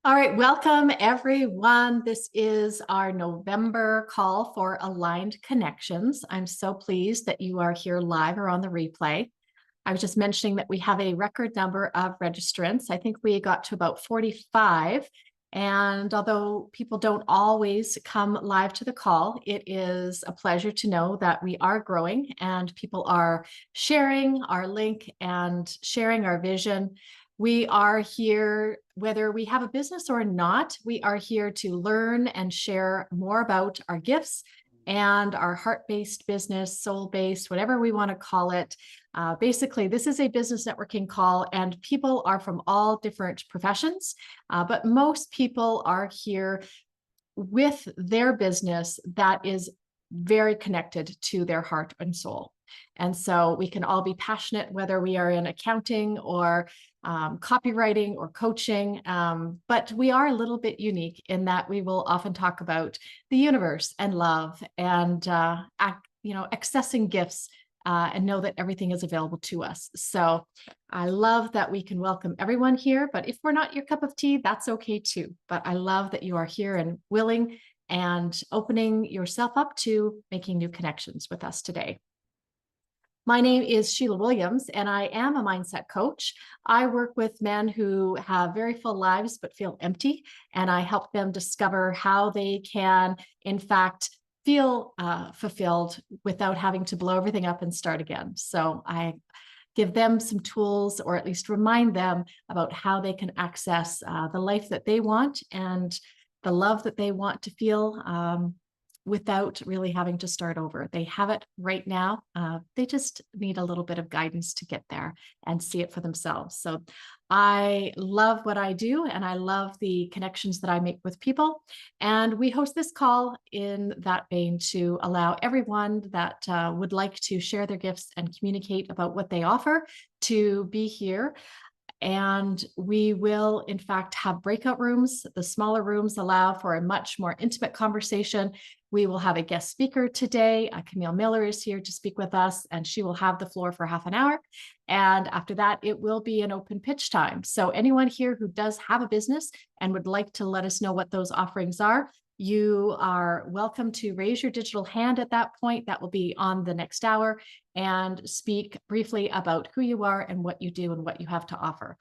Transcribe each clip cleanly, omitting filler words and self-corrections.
All right, welcome everyone. This is our November call for Aligned Connections. I'm so pleased that you are here live or on the replay. I was just mentioning that we have a record number of registrants. I think we got to about 45. And although people don't always come live to the call, it is a pleasure to know that we are growing and people are sharing our link and sharing our vision. We are here, whether we have a business or not, we are here to learn and share more about our gifts and our heart-based business, soul-based, whatever we want to call it. Basically, this is a business networking call, and people are from all different professions, but most people are here with their business that is very connected to their heart and soul. And so we can all be passionate, whether we are in accounting or copywriting or coaching, but we are a little bit unique in that we will often talk about the universe and love and accessing gifts and know that everything is available to us. So I love that we can welcome everyone here, but if we're not your cup of tea, that's okay too. But I love that you are here and willing and opening yourself up to making new connections with us today. My name is Sheila Williams, and I am a mindset coach. I work with men who have very full lives but feel empty, and I help them discover how they can, in fact, feel fulfilled without having to blow everything up and start again. So I give them some tools, or at least remind them about how they can access the life that they want and the love that they want to feel without really having to start over. They have it right now. They just need a little bit of guidance to get there and see it for themselves. So I love what I do, and I love the connections that I make with people. And we host this call in that vein to allow everyone that would like to share their gifts and communicate about what they offer to be here. And we will, in fact, have breakout rooms. The smaller rooms allow for a much more intimate conversation. We will have a guest speaker today. Camille Miller is here to speak with us, and she will have the floor for half an hour. And after that, it will be an open pitch time. So anyone here who does have a business and would like to let us know what those offerings are, you are welcome to raise your digital hand at that point. That will be on the next hour, and speak briefly about who you are and what you do and what you have to offer.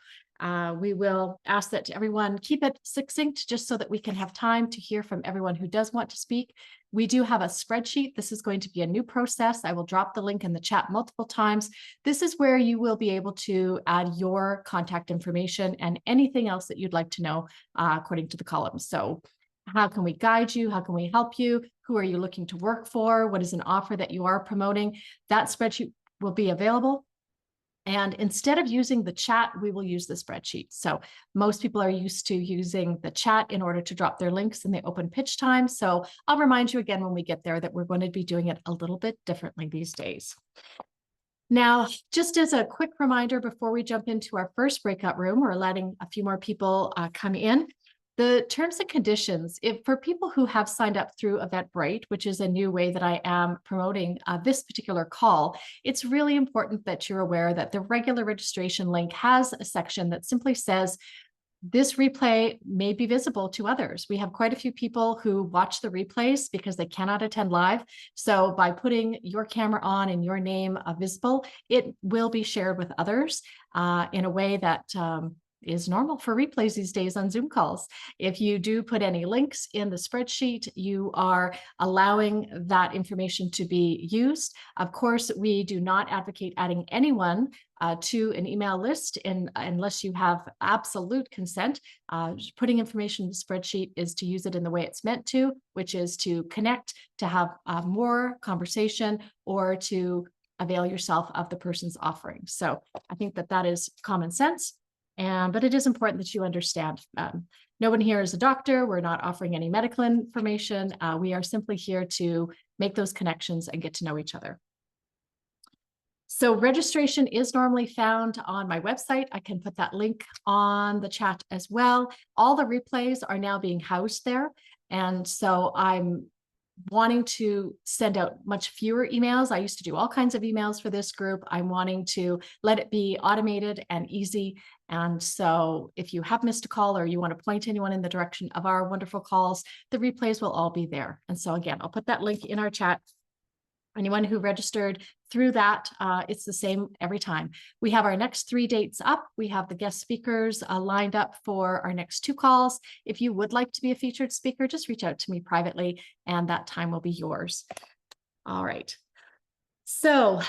We will ask that everyone keep it succinct just so that we can have time to hear from everyone who does want to speak. We do have a spreadsheet. This is going to be a new process. I will drop the link in the chat multiple times. This is where you will be able to add your contact information and anything else that you'd like to know according to the columns. So how can we guide you? How can we help you? Who are you looking to work for? What is an offer that you are promoting? That spreadsheet will be available. And instead of using the chat, we will use the spreadsheet. So most people are used to using the chat in order to drop their links in the open pitch time. So I'll remind you again when we get there that we're going to be doing it a little bit differently these days. Now, just as a quick reminder before we jump into our first breakout room, or letting a few more people come in, the terms and conditions, for people who have signed up through Eventbrite, which is a new way that I am promoting this particular call, it's really important that you're aware that the regular registration link has a section that simply says, this replay may be visible to others. We have quite a few people who watch the replays because they cannot attend live. So by putting your camera on and your name visible, it will be shared with others in a way that is normal for replays these days on Zoom calls. If you do put any links in the spreadsheet, you are allowing that information to be used. Of course, we do not advocate adding anyone to an email list unless you have absolute consent. Putting information in the spreadsheet is to use it in the way it's meant to, which is to connect, to have more conversation, or to avail yourself of the person's offering. So I think that that is common sense. But it is important that you understand. No one here is a doctor. We're not offering any medical information. We are simply here to make those connections and get to know each other. So registration is normally found on my website. I can put that link on the chat as well. All the replays are now being housed there. And so I'm wanting to send out much fewer emails. I used to do all kinds of emails for this group. I'm wanting to let it be automated and easy. And so if you have missed a call or you want to point anyone in the direction of our wonderful calls, the replays will all be there. And so again, I'll put that link in our chat. Anyone who registered through that, it's the same every time. We have our next 3 dates up. We have the guest speakers lined up for our next 2 calls. If you would like to be a featured speaker, just reach out to me privately and that time will be yours. All right. So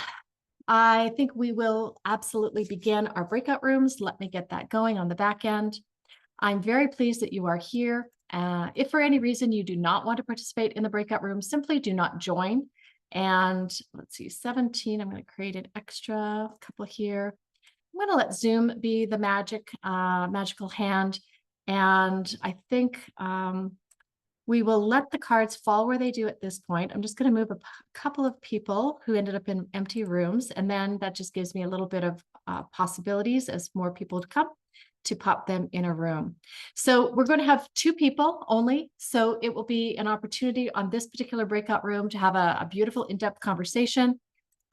I think we will absolutely begin our breakout rooms. Let me get that going on the back end. I'm very pleased that you are here. If for any reason you do not want to participate in the breakout room, simply do not join. And let's see, 17, I'm going to create an extra couple here. I'm going to let Zoom be the magical hand. And I think we will let the cards fall where they do at this point. I'm just going to move a couple of people who ended up in empty rooms. And then that just gives me a little bit of possibilities as more people come to pop them in a room. So we're going to have 2 people only. So it will be an opportunity on this particular breakout room to have a beautiful in-depth conversation.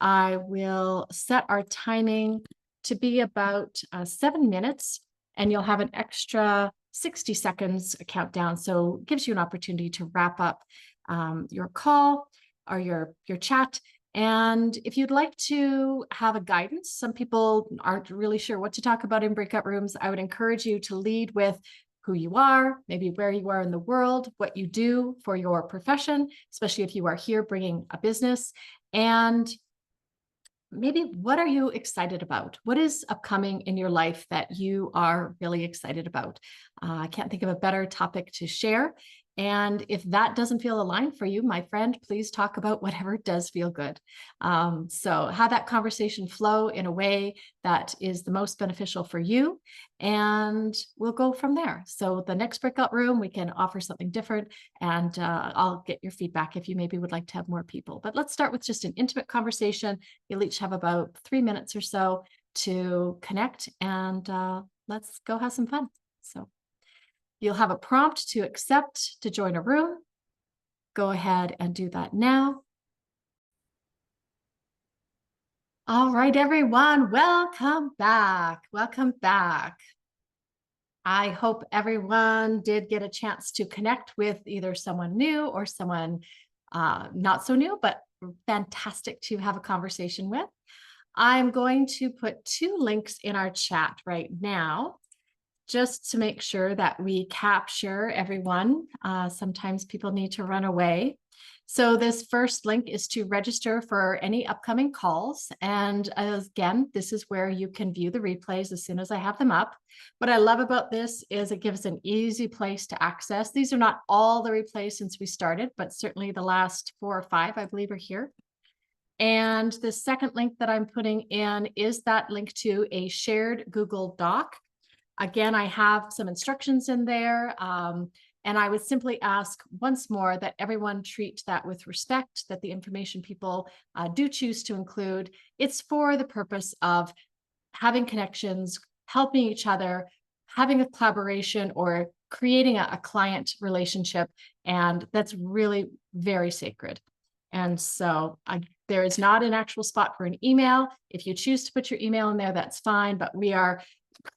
I will set our timing to be about 7 minutes, and you'll have an extra 60 seconds countdown. So it gives you an opportunity to wrap up your call or your chat. And if you'd like to have a guidance, some people aren't really sure what to talk about in breakout rooms. I would encourage you to lead with who you are, maybe where you are in the world, what you do for your profession, especially if you are here bringing a business, and maybe what are you excited about? What is upcoming in your life that you are really excited about? I can't think of a better topic to share. And if that doesn't feel aligned for you, my friend, please talk about whatever does feel good. So have that conversation flow in a way that is the most beneficial for you. And we'll go from there. So the next breakout room, we can offer something different. And I'll get your feedback if you maybe would like to have more people. But let's start with just an intimate conversation. You'll each have about 3 minutes or so to connect. And let's go have some fun. So you'll have a prompt to accept to join a room. Go ahead and do that now. All right, everyone, welcome back. Welcome back. I hope everyone did get a chance to connect with either someone new or someone not so new, but fantastic to have a conversation with. I'm going to put 2 links in our chat right now, just to make sure that we capture everyone. Sometimes people need to run away. So this first link is to register for any upcoming calls. And again, this is where you can view the replays as soon as I have them up. What I love about this is it gives an easy place to access. These are not all the replays since we started, but certainly the last 4 or 5, I believe, are here. And the second link that I'm putting in is that link to a shared Google Doc. Again, I have some instructions in there, and I would simply ask once more that everyone treat that with respect, that the information people do choose to include, it's for the purpose of having connections, helping each other, having a collaboration, or creating a client relationship, and that's really very sacred. And so there is not an actual spot for an email. If you choose to put your email in there, that's fine, but we are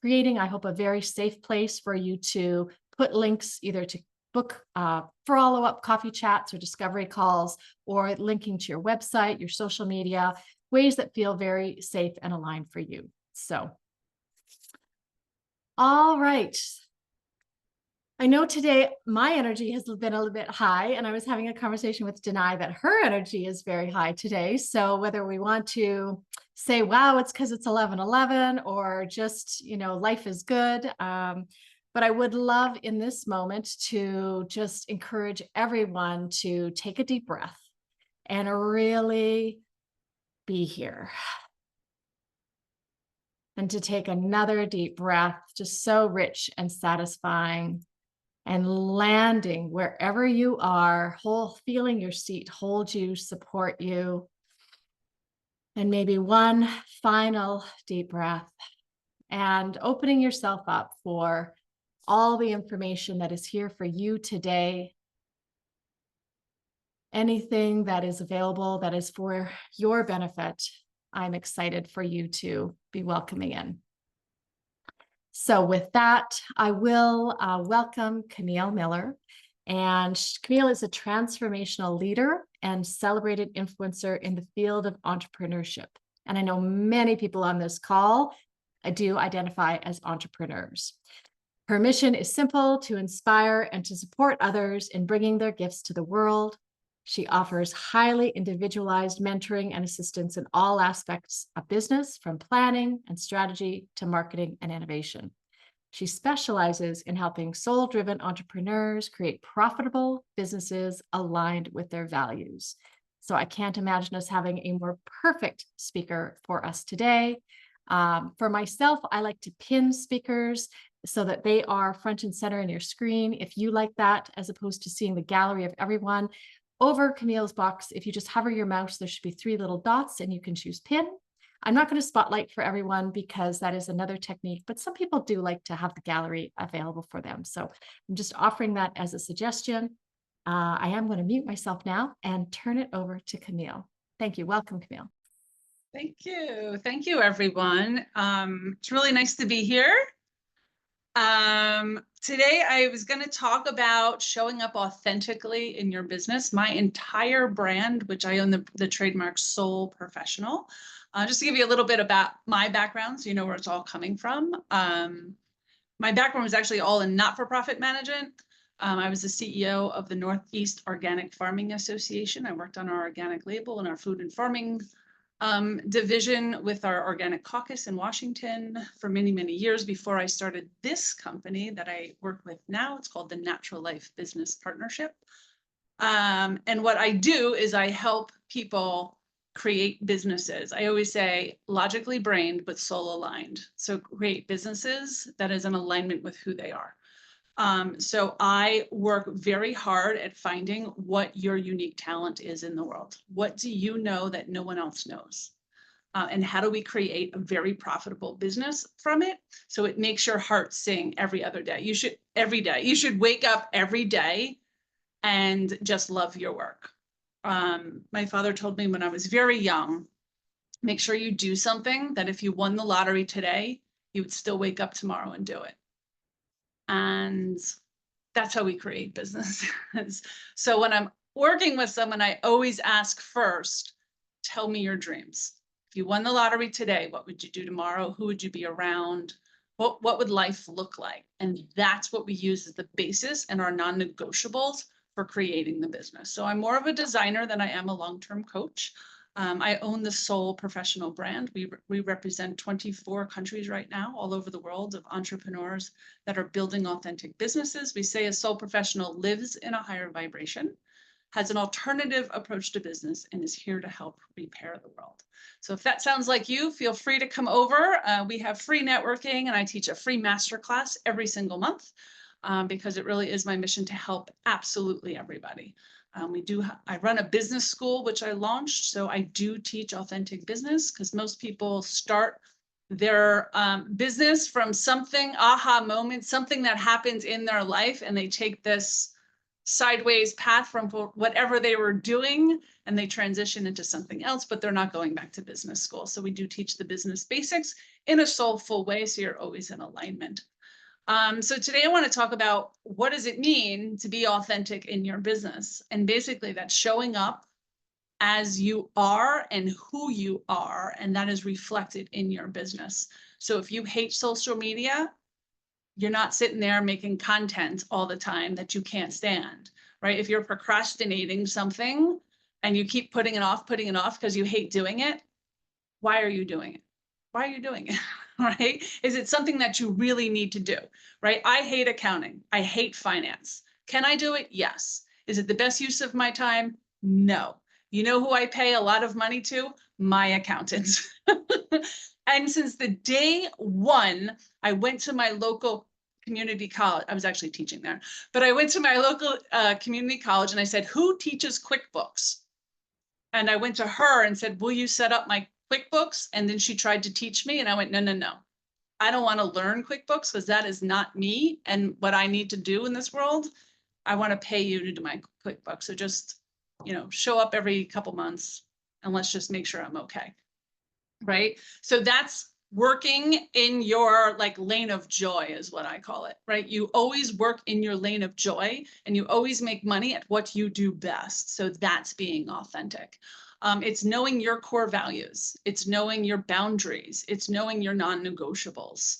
creating, I hope, a very safe place for you to put links either to book follow-up coffee chats or discovery calls, or linking to your website, your social media, ways that feel very safe and aligned for you. So, all right. I know today my energy has been a little bit high, and I was having a conversation with Denai that her energy is very high today. So whether we want to say, wow, it's because it's 11/11, or just, life is good. But I would love in this moment to just encourage everyone to take a deep breath and really be here. And to take another deep breath, just so rich and satisfying. And landing wherever you are, feeling your seat hold you, support you. And maybe one final deep breath and opening yourself up for all the information that is here for you today. anything that is available that is for your benefit, I'm excited for you to be welcoming in. So with that, I will welcome Camille Miller. And Camille is a transformational leader and celebrated influencer in the field of entrepreneurship. And I know many people on this call do identify as entrepreneurs. Her mission is simple: to inspire and to support others in bringing their gifts to the world. She offers highly individualized mentoring and assistance in all aspects of business, from planning and strategy to marketing and innovation. She specializes in helping soul-driven entrepreneurs create profitable businesses aligned with their values. So I can't imagine us having a more perfect speaker for us today. For myself, I like to pin speakers so that they are front and center in your screen. If you like that, as opposed to seeing the gallery of everyone, over Camille's box, if you just hover your mouse, there should be 3 little dots and you can choose pin. I'm not going to spotlight for everyone because that is another technique, but some people do like to have the gallery available for them. So I'm just offering that as a suggestion. I am going to mute myself now and turn it over to Camille. Thank you. Welcome, Camille. Thank you. Thank you, everyone. It's really nice to be here. Today, I was going to talk about showing up authentically in your business. My entire brand, which I own the trademark Soul Professional. Just to give you a little bit about my background, so you know where it's all coming from. My background was actually all in not-for-profit management. I was the CEO of the Northeast Organic Farming Association. I worked on our organic label and our food and farming division with our organic caucus in Washington for many, many years before I started this company that I work with now. It's called the Natural Life Business Partnership. And what I do is I help people create businesses. I always say logically brained, but soul aligned. So create businesses that is in alignment with who they are. So I work very hard at finding what your unique talent is in the world. What do you know that no one else knows? And how do we create a very profitable business from it so it makes your heart sing every other day? Every day. You should wake up every day and just love your work. My father told me when I was very young, make sure you do something that if you won the lottery today, you would still wake up tomorrow and do it. And that's how we create businesses. So when I'm working with someone, I always ask first, tell me your dreams. If you won the lottery today, what would you do tomorrow? Who would you be around? What would life look like? And that's what we use as the basis and our non-negotiables for creating the business. So I'm more of a designer than I am a long-term coach. I own the Soul Professional brand. We represent 24 countries right now, all over the world, of entrepreneurs that are building authentic businesses. We say a soul professional lives in a higher vibration, has an alternative approach to business, and is here to help repair the world. So if that sounds like you, feel free to come over. We have free networking, and I teach a free masterclass every single month because it really is my mission to help absolutely everybody. I run a business school, which I launched. So I do teach authentic business because most people start their business from something, aha moment, something that happens in their life, and they take this sideways path from whatever they were doing and they transition into something else, but they're not going back to business school. So we do teach the business basics in a soulful way, so you're always in alignment. So today I want to talk about what does it mean to be authentic in your business? And basically that's showing up as you are and who you are, and that is reflected in your business. So if you hate social media, you're not sitting there making content all the time that you can't stand, right? If you're procrastinating something and you keep putting it off because you hate doing it, why are you doing it? Why are you doing it, right? Is it something that you really need to do, right? I hate accounting. I hate finance. Can I do it? Yes. Is it the best use of my time? No. You know who I pay a lot of money to? My accountants. And since the day one, I went to my local community college. I was actually teaching there, but I went to my local community college and I said, who teaches QuickBooks? And I went to her and said, will you set up my QuickBooks? And then she tried to teach me and I went, no. I don't want to learn QuickBooks because that is not me and what I need to do in this world. I want to pay you to do my QuickBooks. So just show up every couple months and let's just make sure I'm okay. Right. So that's working in your like lane of joy is what I call it. Right. You always work in your lane of joy and you always make money at what you do best. So that's being authentic. It's knowing your core values. It's knowing your boundaries. It's knowing your non-negotiables,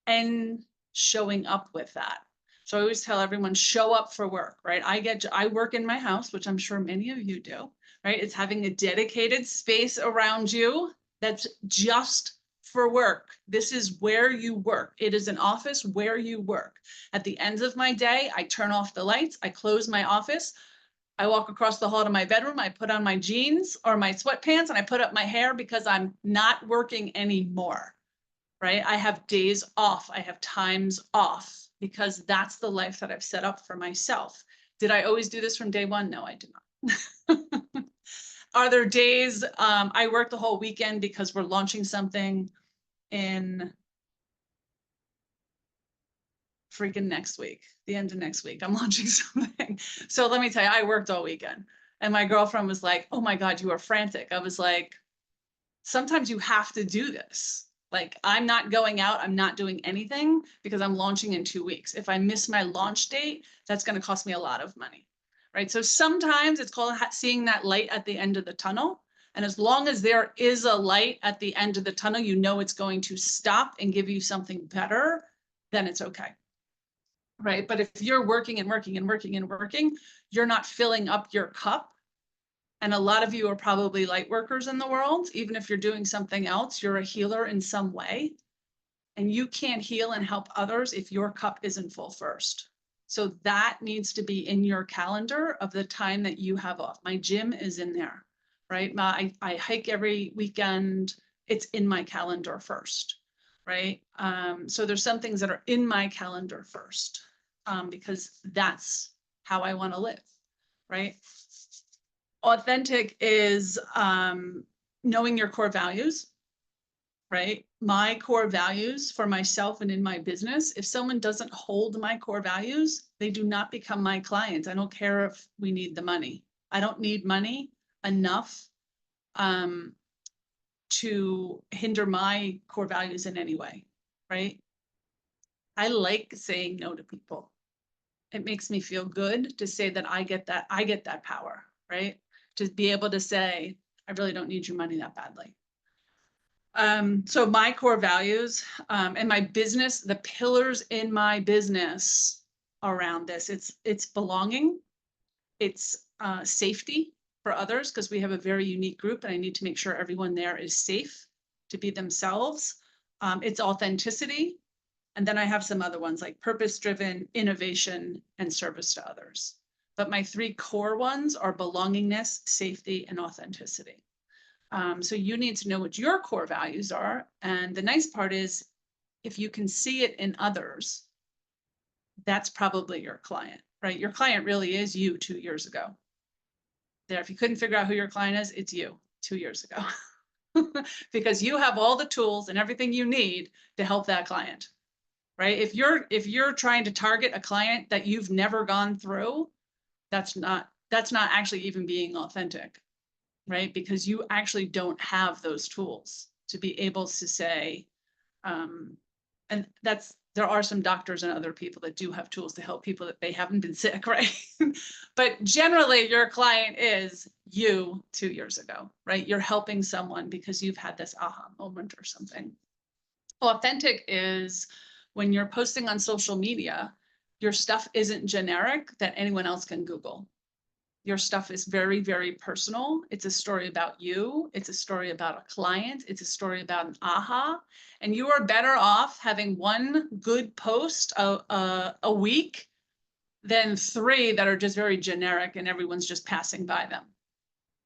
and showing up with that. So I always tell everyone, show up for work, right? I work in my house, which I'm sure many of you do, right? It's having a dedicated space around you that's just for work. This is where you work. It is an office where you work. At the end of my day, I turn off the lights, I close my office, I walk across the hall to my bedroom, I put on my jeans or my sweatpants, and I put up my hair because I'm not working anymore, right? I have days off, I have times off, because that's the life that I've set up for myself. Did I always do this from day one? No, I did not. Are there days I work the whole weekend because we're launching something in freaking next week, the end of next week, I'm launching something. So let me tell you, I worked all weekend and my girlfriend was like, oh my God, you are frantic. I was like, sometimes you have to do this. Like, I'm not going out, I'm not doing anything because I'm launching in 2 weeks. If I miss my launch date, that's going to cost me a lot of money, right? So sometimes it's called seeing that light at the end of the tunnel. And as long as there is a light at the end of the tunnel, you know it's going to stop and give you something better, then it's okay. Right. But if you're working and working and working and working, you're not filling up your cup. And a lot of you are probably light workers in the world. Even if you're doing something else, you're a healer in some way. And you can't heal and help others if your cup isn't full first. So that needs to be in your calendar of the time that you have off. My gym is in there, right? I hike every weekend. It's in my calendar first, right? So there's some things that are in my calendar first, because that's how I want to live, right? Authentic is knowing your core values, right? My core values for myself and in my business, if someone doesn't hold my core values, they do not become my client. I don't care if we need the money. I don't need money enough to hinder my core values in any way, right? I like saying no to people. It makes me feel good to say that I get that power, right? To be able to say, I really don't need your money that badly. So my core values and my business, the pillars in my business around this, it's belonging, it's safety for others, because we have a very unique group and I need to make sure everyone there is safe to be themselves. It's authenticity. And then I have some other ones like purpose-driven, innovation, and service to others. But my 3 core ones are belongingness, safety, and authenticity. So you need to know what your core values are. And the nice part is, if you can see it in others, that's probably your client, right? Your client really is you 2 years ago. There, if you couldn't figure out who your client is, it's you 2 years ago. Because you have all the tools and everything you need to help that client, right? If you're trying to target a client that you've never gone through, that's not actually even being authentic, right? Because you actually don't have those tools to be able to say, and there are some doctors and other people that do have tools to help people that they haven't been sick, right? But generally your client is you 2 years ago, right? You're helping someone because you've had this aha moment or something. Authentic is when you're posting on social media, your stuff isn't generic that anyone else can Google. Your stuff is very, very personal. It's a story about you. It's a story about a client. It's a story about an aha. And you are better off having 1 good post a week than 3 that are just very generic and everyone's just passing by them,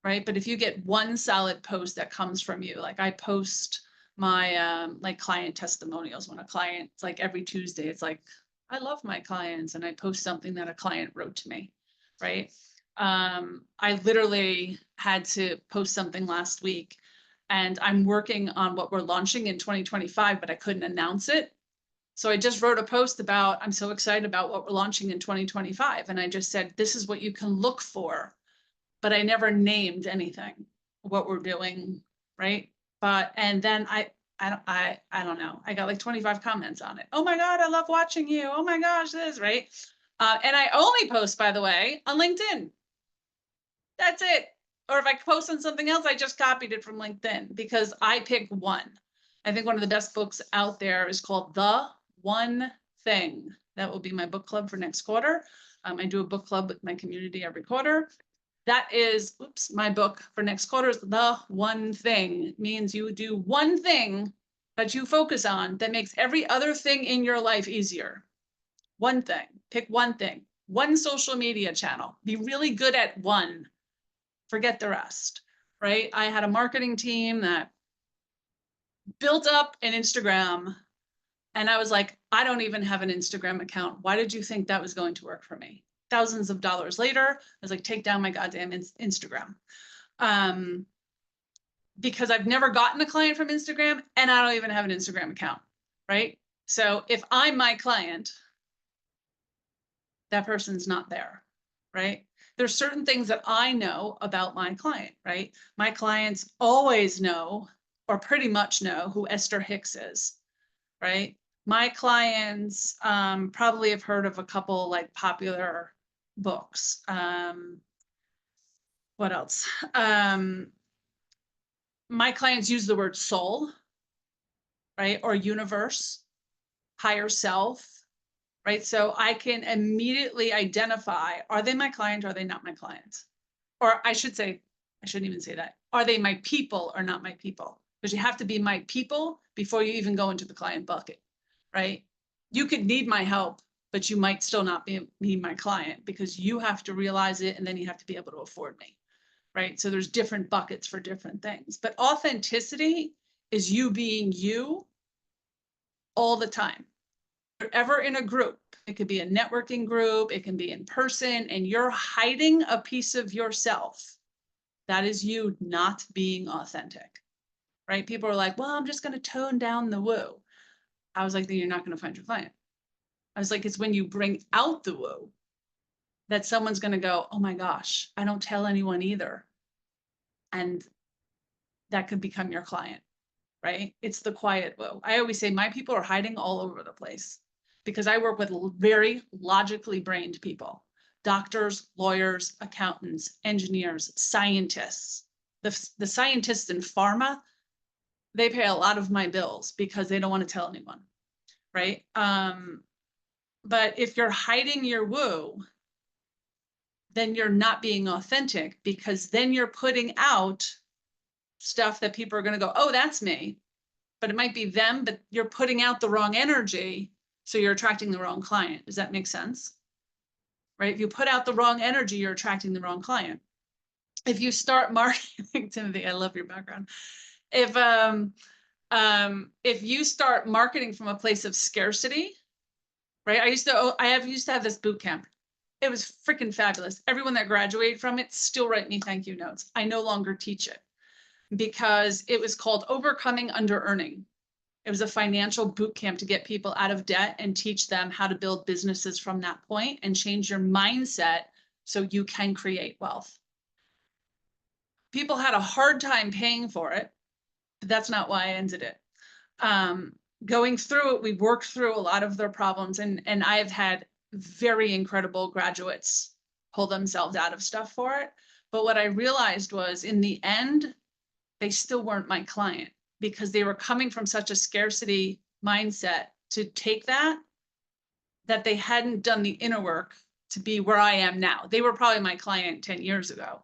right? But if you get 1 solid post that comes from you, like I post my like client testimonials when a client, it's like every Tuesday, it's like, I love my clients, and I post something that a client wrote to me, right? I literally had to post something last week, and I'm working on what we're launching in 2025, but I couldn't announce it. So I just wrote a post about, I'm so excited about what we're launching in 2025. And I just said, this is what you can look for but I never named anything, what we're doing, right? But, and then I don't know. I got like 25 comments on it. Oh my God, I love watching you. Oh my gosh, this, right? And I only post, by the way, on LinkedIn. That's it. Or if I post on something else, I just copied it from LinkedIn because I pick one. I think one of the best books out there is called The One Thing. That will be my book club for next quarter. I do a book club with my community every quarter. That is, oops, my book for next quarter is The One Thing. It means you do one thing that you focus on that makes every other thing in your life easier. One thing, pick one thing, one social media channel, be really good at one, forget the rest, right? I had a marketing team that built up an Instagram and I was like, I don't even have an Instagram account. Why did you think that was going to work for me? Thousands of dollars later, I was like, take down my goddamn Instagram. Because I've never gotten a client from Instagram and I don't even have an Instagram account, right? So if I'm my client, that person's not there, right? There's certain things that I know about my client, right? My clients always know, or pretty much know, who Esther Hicks is, right? My clients probably have heard of a couple like popular books. What else? My clients use the word soul, right? Or universe, higher self, right? So I can immediately identify, are they my client or are they not my client? Or I should say, I shouldn't even say that. Are they my people or not my people? Because you have to be my people before you even go into the client bucket, right? You could need my help, but you might still not be my client because you have to realize it and then you have to be able to afford me, right? So there's different buckets for different things. But authenticity is you being you all the time. If you're ever in a group, it could be a networking group, it can be in person, and you're hiding a piece of yourself, that is you not being authentic, right? People are like, well, I'm just going to tone down the woo. I was like, then you're not going to find your client. I was like, it's when you bring out the woo that someone's going to go, oh my gosh, I don't tell anyone either. And that could become your client, right? It's the quiet woo. I always say my people are hiding all over the place because I work with very logically brained people, doctors, lawyers, accountants, engineers, scientists. The scientists in pharma, they pay a lot of my bills because they don't want to tell anyone, right? But if you're hiding your woo, then you're not being authentic because then you're putting out stuff that people are going to go, oh, that's me. But it might be them, but you're putting out the wrong energy. So you're attracting the wrong client. Does that make sense? Right? If you put out the wrong energy, you're attracting the wrong client. If you start marketing, Timothy, I love your background. If you start marketing from a place of scarcity, right? I used to have this boot camp. It was freaking fabulous. Everyone that graduated from it still write me thank you notes. I no longer teach it because it was called Overcoming Under-Earning. It was a financial boot camp to get people out of debt and teach them how to build businesses from that point and change your mindset so you can create wealth. People had a hard time paying for it, but that's not why I ended it. Going through it, we worked through a lot of their problems, and I've had very incredible graduates pull themselves out of stuff for it. But what I realized was in the end, they still weren't my client because they were coming from such a scarcity mindset to take that they hadn't done the inner work to be where I am now. They were probably my client 10 years ago,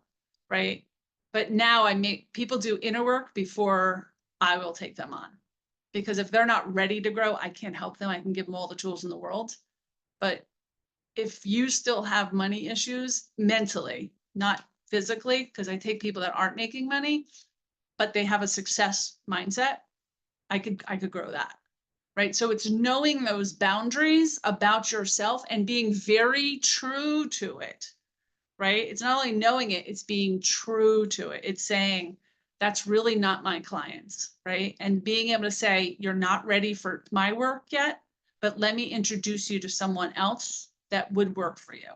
right? But now I make people do inner work before I will take them on. Because if they're not ready to grow, I can't help them. I can give them all the tools in the world. But if you still have money issues mentally, not physically, because I take people that aren't making money, but they have a success mindset, I could grow that, right? So it's knowing those boundaries about yourself and being very true to it, right? It's not only knowing it, it's being true to it. It's saying, that's really not my clients, right? And being able to say, you're not ready for my work yet, but let me introduce you to someone else that would work for you,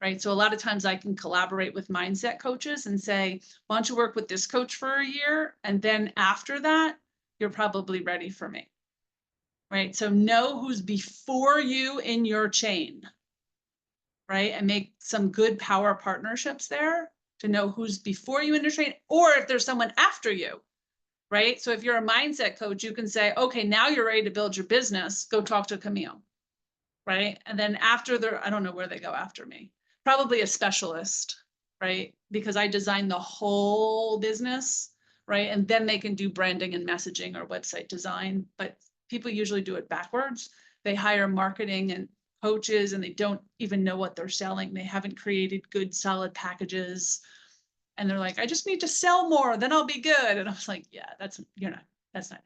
right? So a lot of times I can collaborate with mindset coaches and say, why don't you work with this coach for a year? And then after that, you're probably ready for me, right? So know who's before you in your chain, right? And make some good power partnerships there to know who's before you in your chain, or if there's someone after you, right? So if you're a mindset coach, you can say, okay, now you're ready to build your business, go talk to Camille, right? And then after I don't know where they go after me, probably a specialist, right? Because I designed the whole business, right? And then they can do branding and messaging or website design, but people usually do it backwards. They hire marketing and coaches and they don't even know what they're selling. They haven't created good, solid packages. And they're like, I just need to sell more, then I'll be good. And I was like, yeah, that's not gonna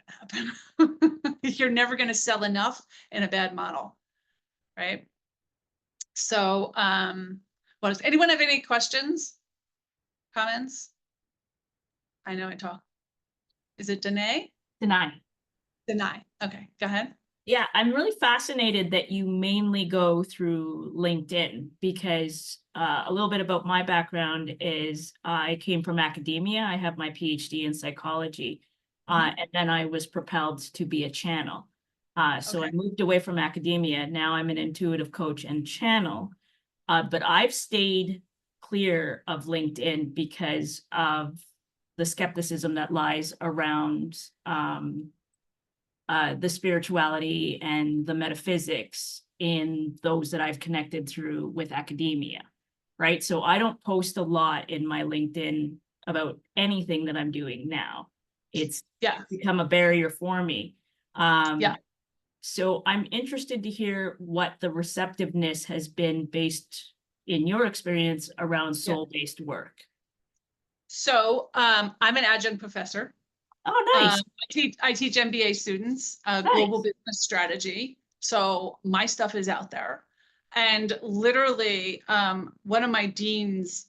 happen. You're never gonna sell enough in a bad model, right? So what does anyone have any questions, comments? I know I talk. Is it Danae? Deny. Danae. Okay, go ahead. Yeah, I'm really fascinated that you mainly go through LinkedIn because a little bit about my background is I came from academia. I have my PhD in psychology, and then I was propelled to be a channel. So I moved away from academia. Now I'm an intuitive coach and channel, but I've stayed clear of LinkedIn because of the skepticism that lies around the spirituality and the metaphysics in those that I've connected through with academia, right? So I don't post a lot in my LinkedIn about anything that I'm doing now. It's become a barrier for me. So I'm interested to hear what the receptiveness has been based in your experience around soul-based work. So I'm an adjunct professor. Oh, nice. I teach MBA students Nice. global business strategy. So my stuff is out there. And literally, one of my deans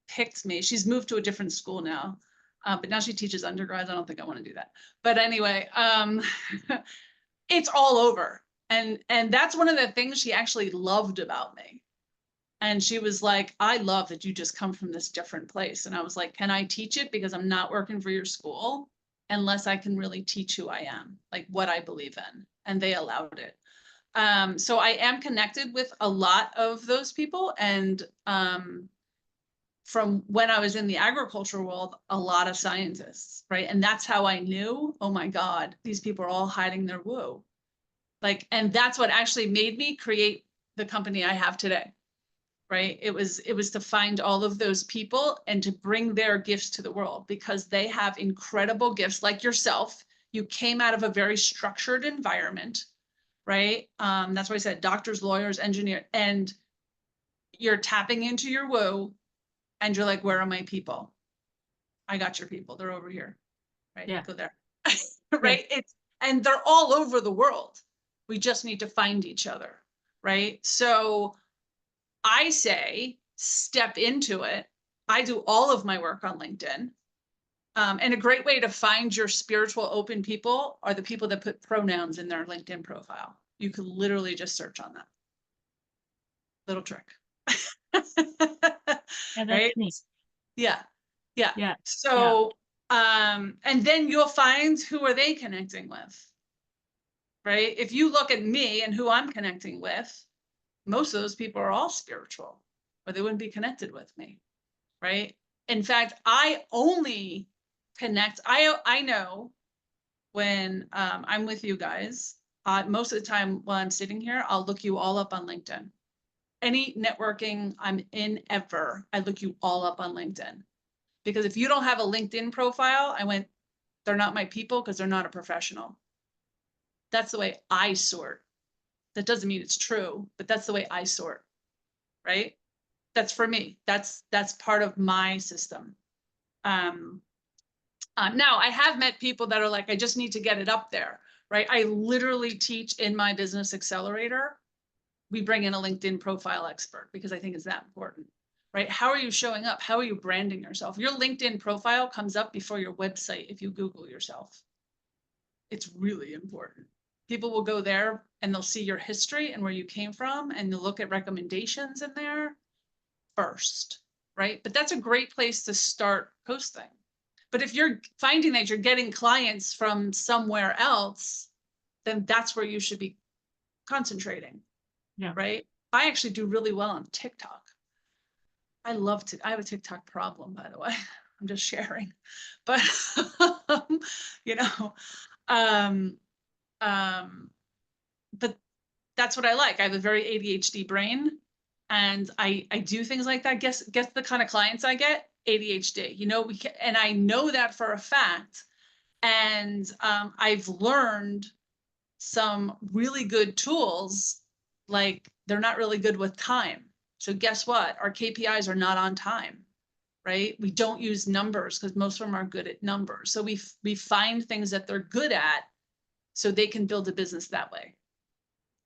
picked me. She's moved to a different school now, but now she teaches undergrads. I don't think I want to do that. But anyway, it's all over. And that's one of the things she actually loved about me. And she was like, I love that you just come from this different place. And I was like, can I teach it? Because I'm not working for your school unless I can really teach who I am, like what I believe in. And they allowed it. So I am connected with a lot of those people. And from when I was in the agriculture world, a lot of scientists, right? And that's how I knew, oh my God, these people are all hiding their woo. Like, and that's what actually made me create the company I have today. Right? It was to find all of those people and to bring their gifts to the world because they have incredible gifts like yourself. You came out of a very structured environment, right? That's why I said doctors, lawyers, engineers, and you're tapping into your woo and you're like, where are my people? I got your people. They're over here, right? Yeah. Go there, right? And they're all over the world. We just need to find each other, right? So I say, step into it. I do all of my work on LinkedIn. And a great way to find your spiritual open people are the people that put pronouns in their LinkedIn profile. You can literally just search on that. Little trick. Yeah, right? neat. Yeah. So, and then you'll find who are they connecting with, right? If you look at me and who I'm connecting with, most of those people are all spiritual or they wouldn't be connected with me, right? In fact, I only connect, I know when I'm with you guys, most of the time while I'm sitting here, I'll look you all up on LinkedIn. Any networking I'm in ever, I look you all up on LinkedIn. Because if you don't have a LinkedIn profile, they're not my people because they're not a professional. That's the way I sort. That doesn't mean it's true, but that's the way I sort, right? That's for me. That's part of my system. Now I have met people that are like, I just need to get it up there, right? I literally teach in my business accelerator. We bring in a LinkedIn profile expert because I think it's that important, right? How are you showing up? How are you branding yourself? Your LinkedIn profile comes up before your website if you Google yourself. It's really important. People will go there and they'll see your history and where you came from and they'll look at recommendations in there. first, right? But that's a great place to start posting. But if you're finding that you're getting clients from somewhere else, then that's where you should be concentrating. Yeah. Right. I actually do really well on TikTok. I have a TikTok problem, by the way. I'm just sharing, but you know, um, but that's what I like. I have a very ADHD brain, and I do things like that. Guess the kind of clients I get? ADHD. You know, and I know that for a fact. And I've learned some really good tools, like they're not really good with time. So guess what? Our KPIs are not on time, right? We don't use numbers because most of them are good at numbers. So we find things that they're good at so they can build a business that way,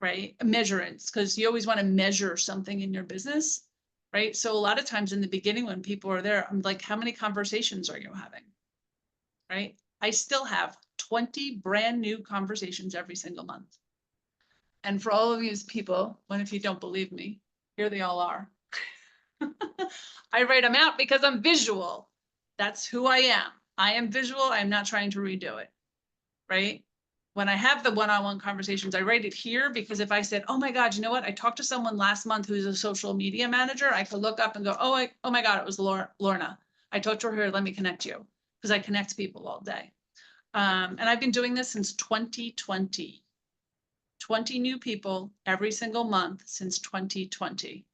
right? Measurements, because you always want to measure something in your business, right? So a lot of times in the beginning when people are there, I'm like, how many conversations are you having, right? I still have 20 brand new conversations every single month. And for all of you people, when if you don't believe me, here they all are. I write them out because I'm visual. That's who I am. I am visual. I'm not trying to redo it, right? When I have the one-on-one conversations, I write it here because if I said, oh my God, you know what? I talked to someone last month who's a social media manager. I could look up and go, oh my God, it was Lorna. I talked to her here. Let me connect you, because I connect people all day. And I've been doing this since 2020. 20 new people every single month since 2020,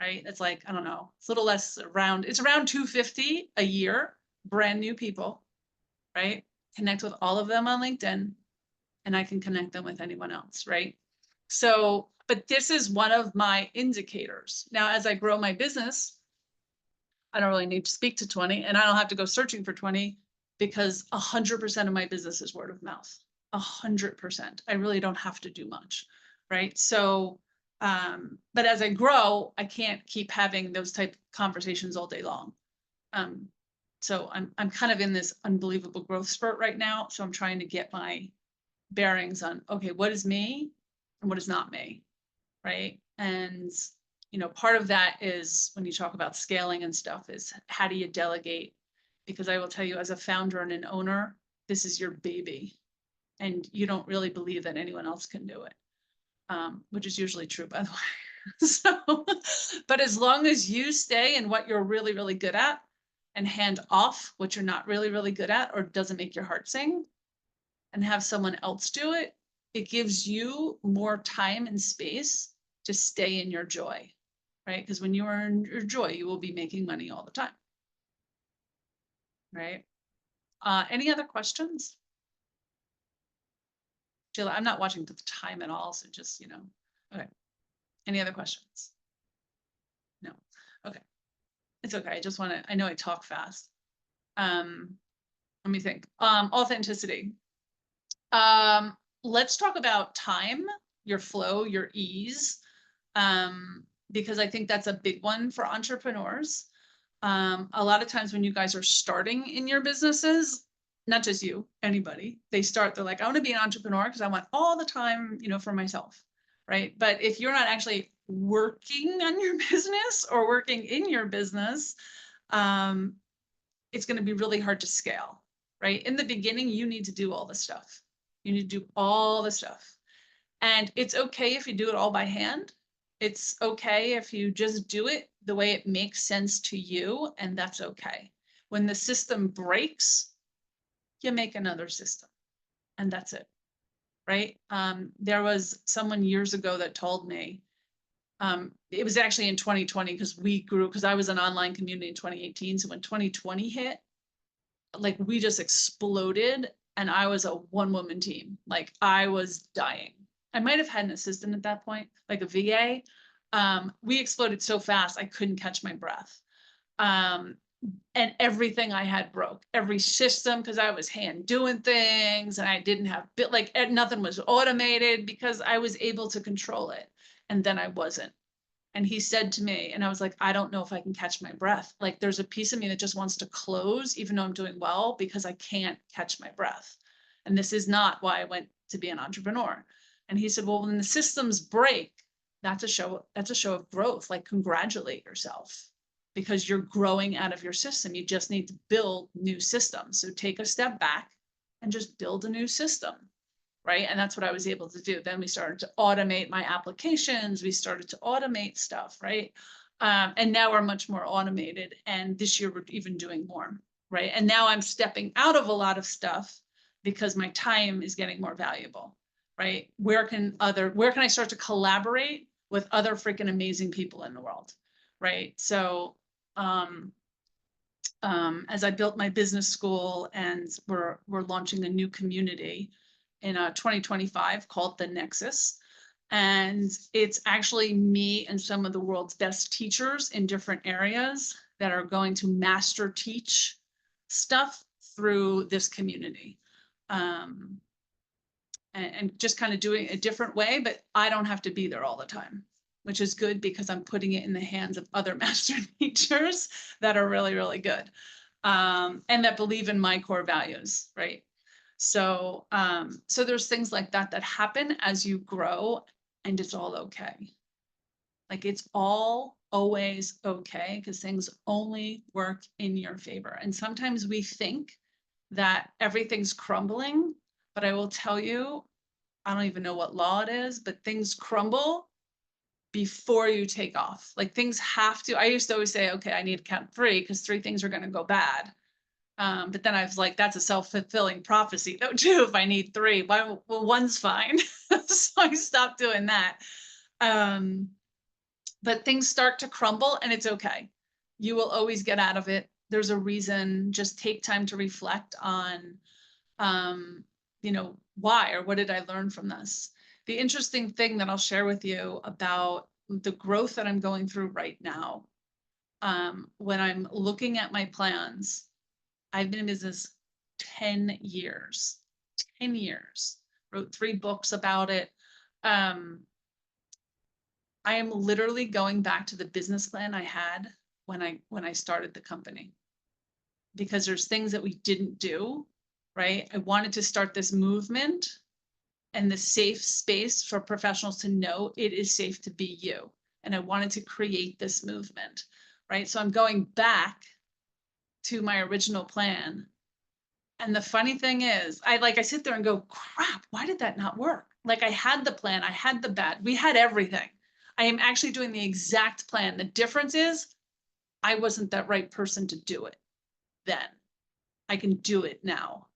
right? It's like, I don't know, it's a little less around, it's around 250 a year, brand new people, right? Connect with all of them on LinkedIn, and I can connect them with anyone else, right? So, but this is one of my indicators. Now, as I grow my business, I don't really need to speak to 20, and I don't have to go searching for 20 because 100% of my business is word of mouth. 100%. I really don't have to do much, right? So, but as I grow, I can't keep having those type of conversations all day long. So I'm kind of in this unbelievable growth spurt right now. So I'm trying to get my bearings on, okay, what is me and what is not me, right? And, you know, part of that is when you talk about scaling and stuff is how do you delegate? Because I will tell you, as a founder and an owner, this is your baby. And you don't really believe that anyone else can do it, which is usually true, by the way. So, but as long as you stay in what you're really, really good at and hand off what you're not really, really good at or doesn't make your heart sing and have someone else do it, it gives you more time and space to stay in your joy, right? Because when you are in your joy, you will be making money all the time, right? Any other questions? Jill, I'm not watching the time at all, so just, you know, okay. Any other questions? No, okay. It's okay, I just want to, I know I talk fast. Let me think. Authenticity. Let's talk about time, your flow, your ease, because I think that's a big one for entrepreneurs. A lot of times when you guys are starting in your businesses, not just you, anybody, they're like, I want to be an entrepreneur because I want all the time, you know, for myself, right? But if you're not actually working on your business or working in your business, it's going to be really hard to scale, right? In the beginning, you need to do all the stuff. You need to do all the stuff. And it's okay if you do it all by hand. It's okay if you just do it the way it makes sense to you, and that's okay. When the system breaks, you make another system, and that's it, right? There was someone years ago that told me, it was actually in 2020 because we grew, because I was an online community in 2018. So when 2020 hit, like we just exploded, and I was a one-woman team. Like I was dying. I might have had an assistant at that point, like a VA. We exploded so fast, I couldn't catch my breath. And everything I had broke, every system, because I was hand doing things and I didn't have like nothing was automated because I was able to control it. And then I wasn't. And he said to me, and I was like, I don't know if I can catch my breath. Like there's a piece of me that just wants to close, even though I'm doing well, because I can't catch my breath. And this is not why I went to be an entrepreneur. And he said, well, when the systems break, that's a show of growth. Like, congratulate yourself because you're growing out of your system. You just need to build new systems. So take a step back and just build a new system. Right. And that's what I was able to do. Then we started to automate my applications. We started to automate stuff. Right. And now we're much more automated. And this year we're even doing more. Right. And now I'm stepping out of a lot of stuff because my time is getting more valuable. Right. Where can I start to collaborate with other freaking amazing people in the world? Right. So as I built my business school, and we're launching a new community in 2025 called The Nexus. And it's actually me and some of the world's best teachers in different areas that are going to master teach stuff through this community. And just kind of doing it a different way, but I don't have to be there all the time, which is good because I'm putting it in the hands of other master teachers that are really, really good. And that believe in my core values, right? So, so there's things like that happen as you grow, and it's all okay. Like, it's all always okay because things only work in your favor. And sometimes we think that everything's crumbling, but I will tell you, I don't even know what law it is, but things crumble before you take off. Like, things have to, I used to always say, okay, I need to count 3 because 3 things are going to go bad. But then I was like, that's a self-fulfilling prophecy though, too. If I need 3, well, 1's fine. So I stopped doing that. But things start to crumble and it's okay. You will always get out of it. There's a reason. Just take time to reflect on, why, or what did I learn from this? The interesting thing that I'll share with you about the growth that I'm going through right now, when I'm looking at my plans, I've been in business 10 years, wrote 3 books about it. I am literally going back to the business plan I had when I started the company, because there's things that we didn't do, right? I wanted to start this movement and the safe space for professionals to know it is safe to be you. And I wanted to create this movement, right? So I'm going back to my original plan. And the funny thing is, I sit there and go, crap, why did that not work? Like, I had the plan, I had the bat, we had everything. I am actually doing the exact plan. The difference is I wasn't that right person to do it then. I can do it now,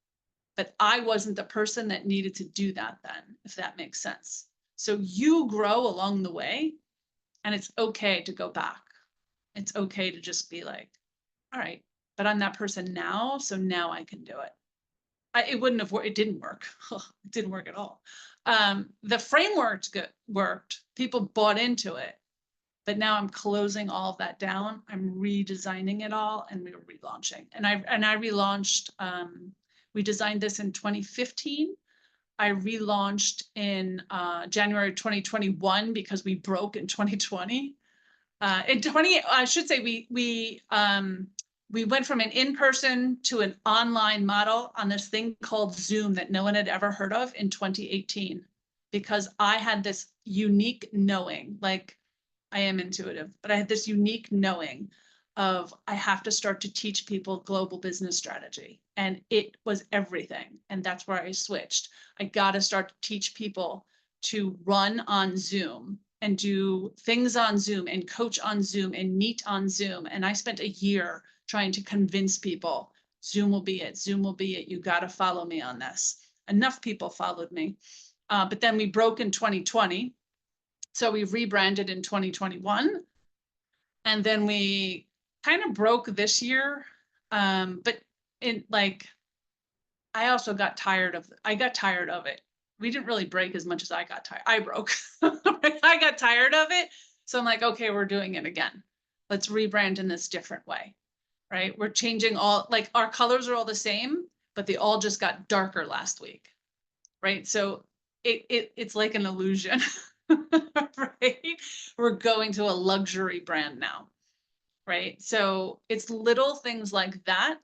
but I wasn't the person that needed to do that then, if that makes sense. So you grow along the way, and it's okay to go back. It's okay to just be like, all right, but I'm that person now, so now I can do it. It wouldn't have worked. It didn't work. It didn't work at all. The framework worked. People bought into it, but now I'm closing all of that down. I'm redesigning it all, and we're relaunching. And I relaunched. We designed this in 2015. I relaunched in January 2021 because we broke in 2020. I should say we went from an in-person to an online model on this thing called Zoom that no one had ever heard of in 2018, because I had this unique knowing, like, I am intuitive, but I had this unique knowing of I have to start to teach people global business strategy. And it was everything. And that's where I switched. I got to start to teach people to run on Zoom and do things on Zoom and coach on Zoom and meet on Zoom. And I spent a year trying to convince people, Zoom will be it, Zoom will be it. You got to follow me on this. Enough people followed me. But then we broke in 2020. So we rebranded in 2021. And then we kind of broke this year. But I also got tired of it. We didn't really break as much as I got tired. I broke. I got tired of it. So I'm like, okay, we're doing it again. Let's rebrand in this different way, right? We're changing our colors are all the same, but they all just got darker last week, right? So it's like an illusion, right? We're going to a luxury brand now, right? So it's little things like that.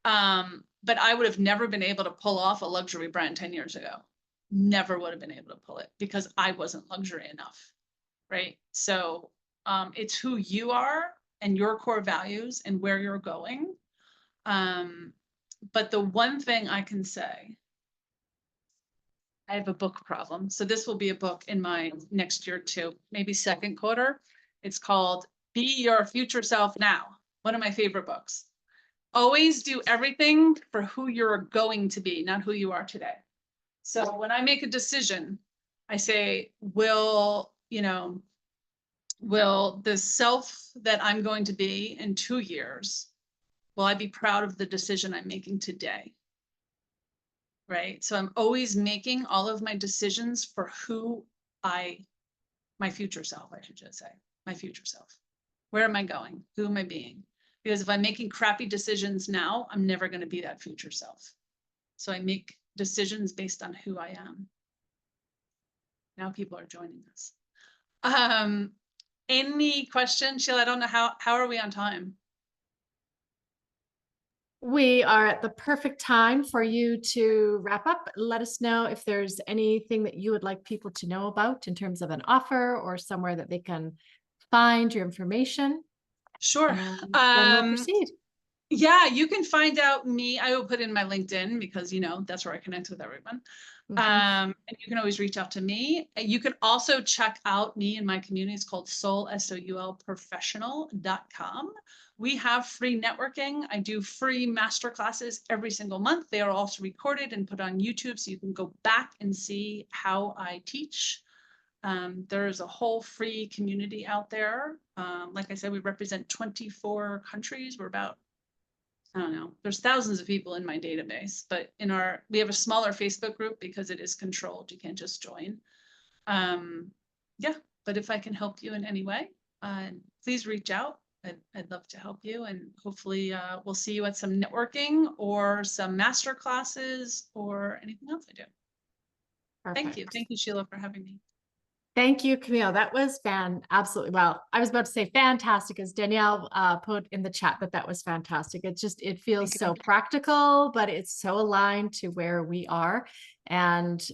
But I would have never been able to pull off a luxury brand 10 years ago. Never would have been able to pull it because I wasn't luxury enough, right? So it's who you are and your core values and where you're going. But the one thing I can say, I have a book problem. So this will be a book in my next year too, maybe second quarter. It's called Be Your Future Self Now. One of my favorite books. Always do everything for who you're going to be, not who you are today. So when I make a decision, I say, will the self that I'm going to be in 2 years, will I be proud of the decision I'm making today? Right? So I'm always making all of my decisions for my future self, I should just say, my future self. Where am I going? Who am I being? Because if I'm making crappy decisions now, I'm never going to be that future self. So I make decisions based on who I am. Now people are joining us. Any questions, Sheila? I don't know how are we on time? We are at the perfect time for you to wrap up. Let us know if there's anything that you would like people to know about in terms of an offer or somewhere that they can find your information. Sure. And then we'll proceed. Yeah, you can find out me. I will put in my LinkedIn because, that's where I connect with everyone. And you can always reach out to me. You can also check out me and my community. It's called Soul, SOUL professional.com. We have free networking. I do free masterclasses every single month. They are also recorded and put on YouTube, so you can go back and see how I teach. There's a whole free community out there. Like I said, we represent 24 countries. We're about, I don't know, there's thousands of people in my database, but we have a smaller Facebook group because it is controlled. You can't just join. Yeah, but if I can help you in any way, please reach out. I'd love to help you, and hopefully we'll see you at some networking or some master classes or anything else I do. Perfect. Thank you, Sheila, for having me. Thank you, Camille. That was absolutely, well, I was about to say fantastic, as Danielle put in the chat, but that was fantastic. It feels so practical, but it's so aligned to where we are. And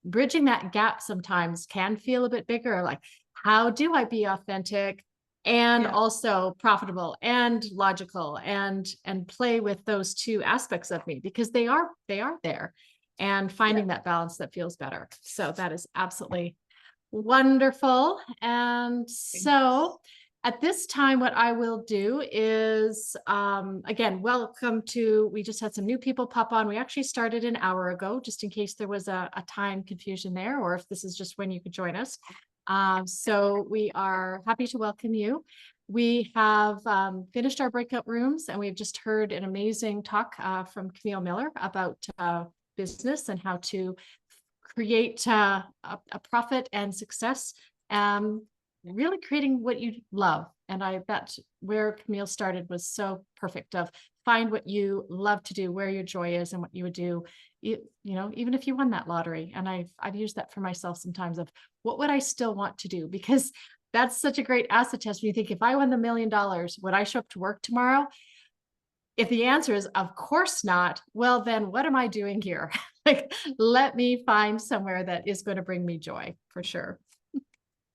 bridging that gap sometimes can feel a bit bigger. Like, how do I be authentic and also profitable and logical and play with those two aspects of me, because they are there, and finding that balance that feels better. So that is absolutely wonderful. And so at this time, what I will do is, again, we just had some new people pop on. We actually started an hour ago, just in case there was a time confusion there, or if this is just when you could join us. So we are happy to welcome you. We have finished our breakout rooms, and we've just heard an amazing talk from Camille Miller about business and how to create a profit and success, really creating what you love. And I bet where Camille started was so perfect, of find what you love to do, where your joy is, and what you would do, even if you won that lottery. And I've used that for myself sometimes, of what would I still want to do? Because that's such a great acid test when you think, if I won the $1 million, would I show up to work tomorrow? If the answer is of course not, well, then what am I doing here? Like, let me find somewhere that is going to bring me joy, for sure.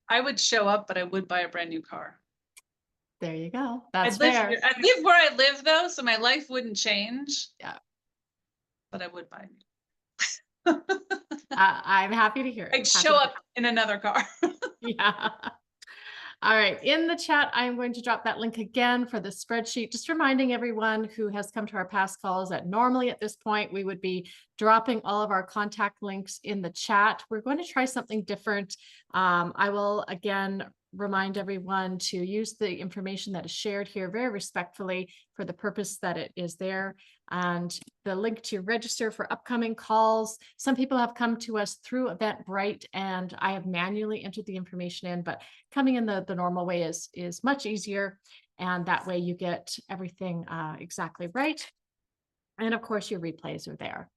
I would show up, but I would buy a brand new car. There you go. That's fair. I'd live where I live, though, so my life wouldn't change. Yeah. But I would buy. I'm happy to hear it. I'd show up in another car. Yeah. All right. In the chat, I'm going to drop that link again for the spreadsheet, just reminding everyone who has come to our past calls that normally at this point, we would be dropping all of our contact links in the chat. We're going to try something different. I will again remind everyone to use the information that is shared here very respectfully for the purpose that it is there. And the link to register for upcoming calls. Some people have come to us through Eventbrite, and I have manually entered the information in, but coming in the normal way is much easier. And that way you get everything exactly right. And of course, your replays are there.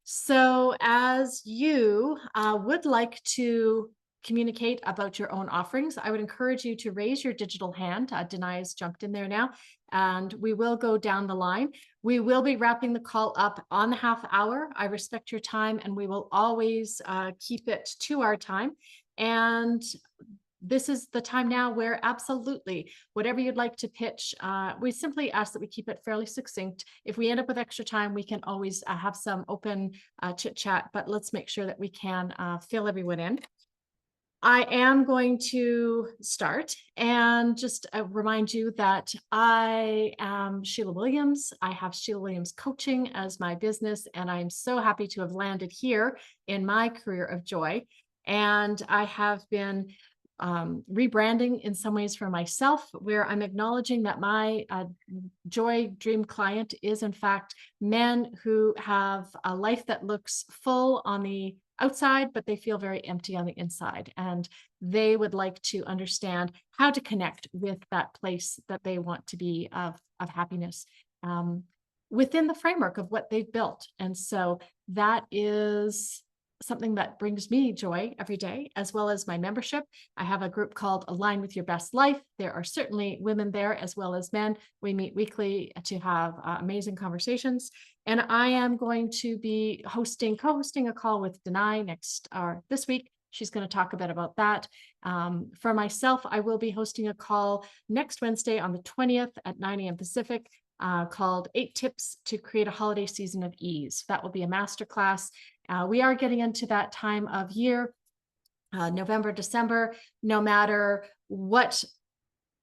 So as you would like to communicate about your own offerings, I would encourage you to raise your digital hand. Denai's jumped in there now, and we will go down the line. We will be wrapping the call up on the half hour. I respect your time, and we will always keep it to our time. And this is the time now where absolutely whatever you'd like to pitch, we simply ask that we keep it fairly succinct. If we end up with extra time, we can always have some open chit chat, but let's make sure that we can fill everyone in. I am going to start and just remind you that I am Sheila Williams. I have Sheila Williams Coaching as my business, and I'm so happy to have landed here in my career of joy. And I have been rebranding in some ways for myself, where I'm acknowledging that my joy dream client is, in fact, men who have a life that looks full on the outside, but they feel very empty on the inside. And they would like to understand how to connect with that place that they want to be of happiness within the framework of what they've built. And so that is something that brings me joy every day, as well as my membership. I have a group called Align with Your Best Life. There are certainly women there as well as men. We meet weekly to have amazing conversations. And I am going to be co-hosting a call with Denai this week. She's going to talk a bit about that. For myself, I will be hosting a call next Wednesday on the 20th at 9 a.m. Pacific. Called 8 Tips to Create a Holiday Season of Ease. That will be a masterclass. We are getting into that time of year, November, December. No matter what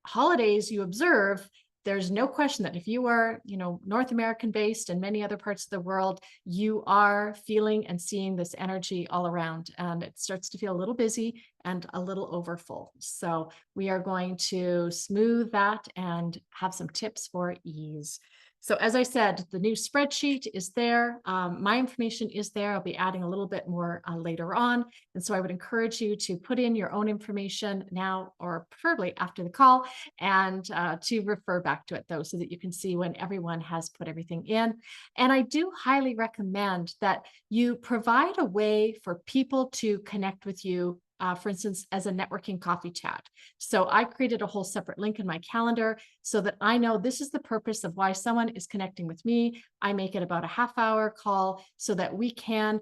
holidays you observe, there's no question that if you are, North American based and many other parts of the world, you are feeling and seeing this energy all around, and it starts to feel a little busy and a little overfull. So we are going to smooth that and have some tips for ease. So as I said, the new spreadsheet is there. My information is there. I'll be adding a little bit more later on. And so I would encourage you to put in your own information now, or preferably after the call, and to refer back to it though, so that you can see when everyone has put everything in. And I do highly recommend that you provide a way for people to connect with you, for instance, as a networking coffee chat. So I created a whole separate link in my calendar so that I know this is the purpose of why someone is connecting with me. I make it about a half-hour call so that we can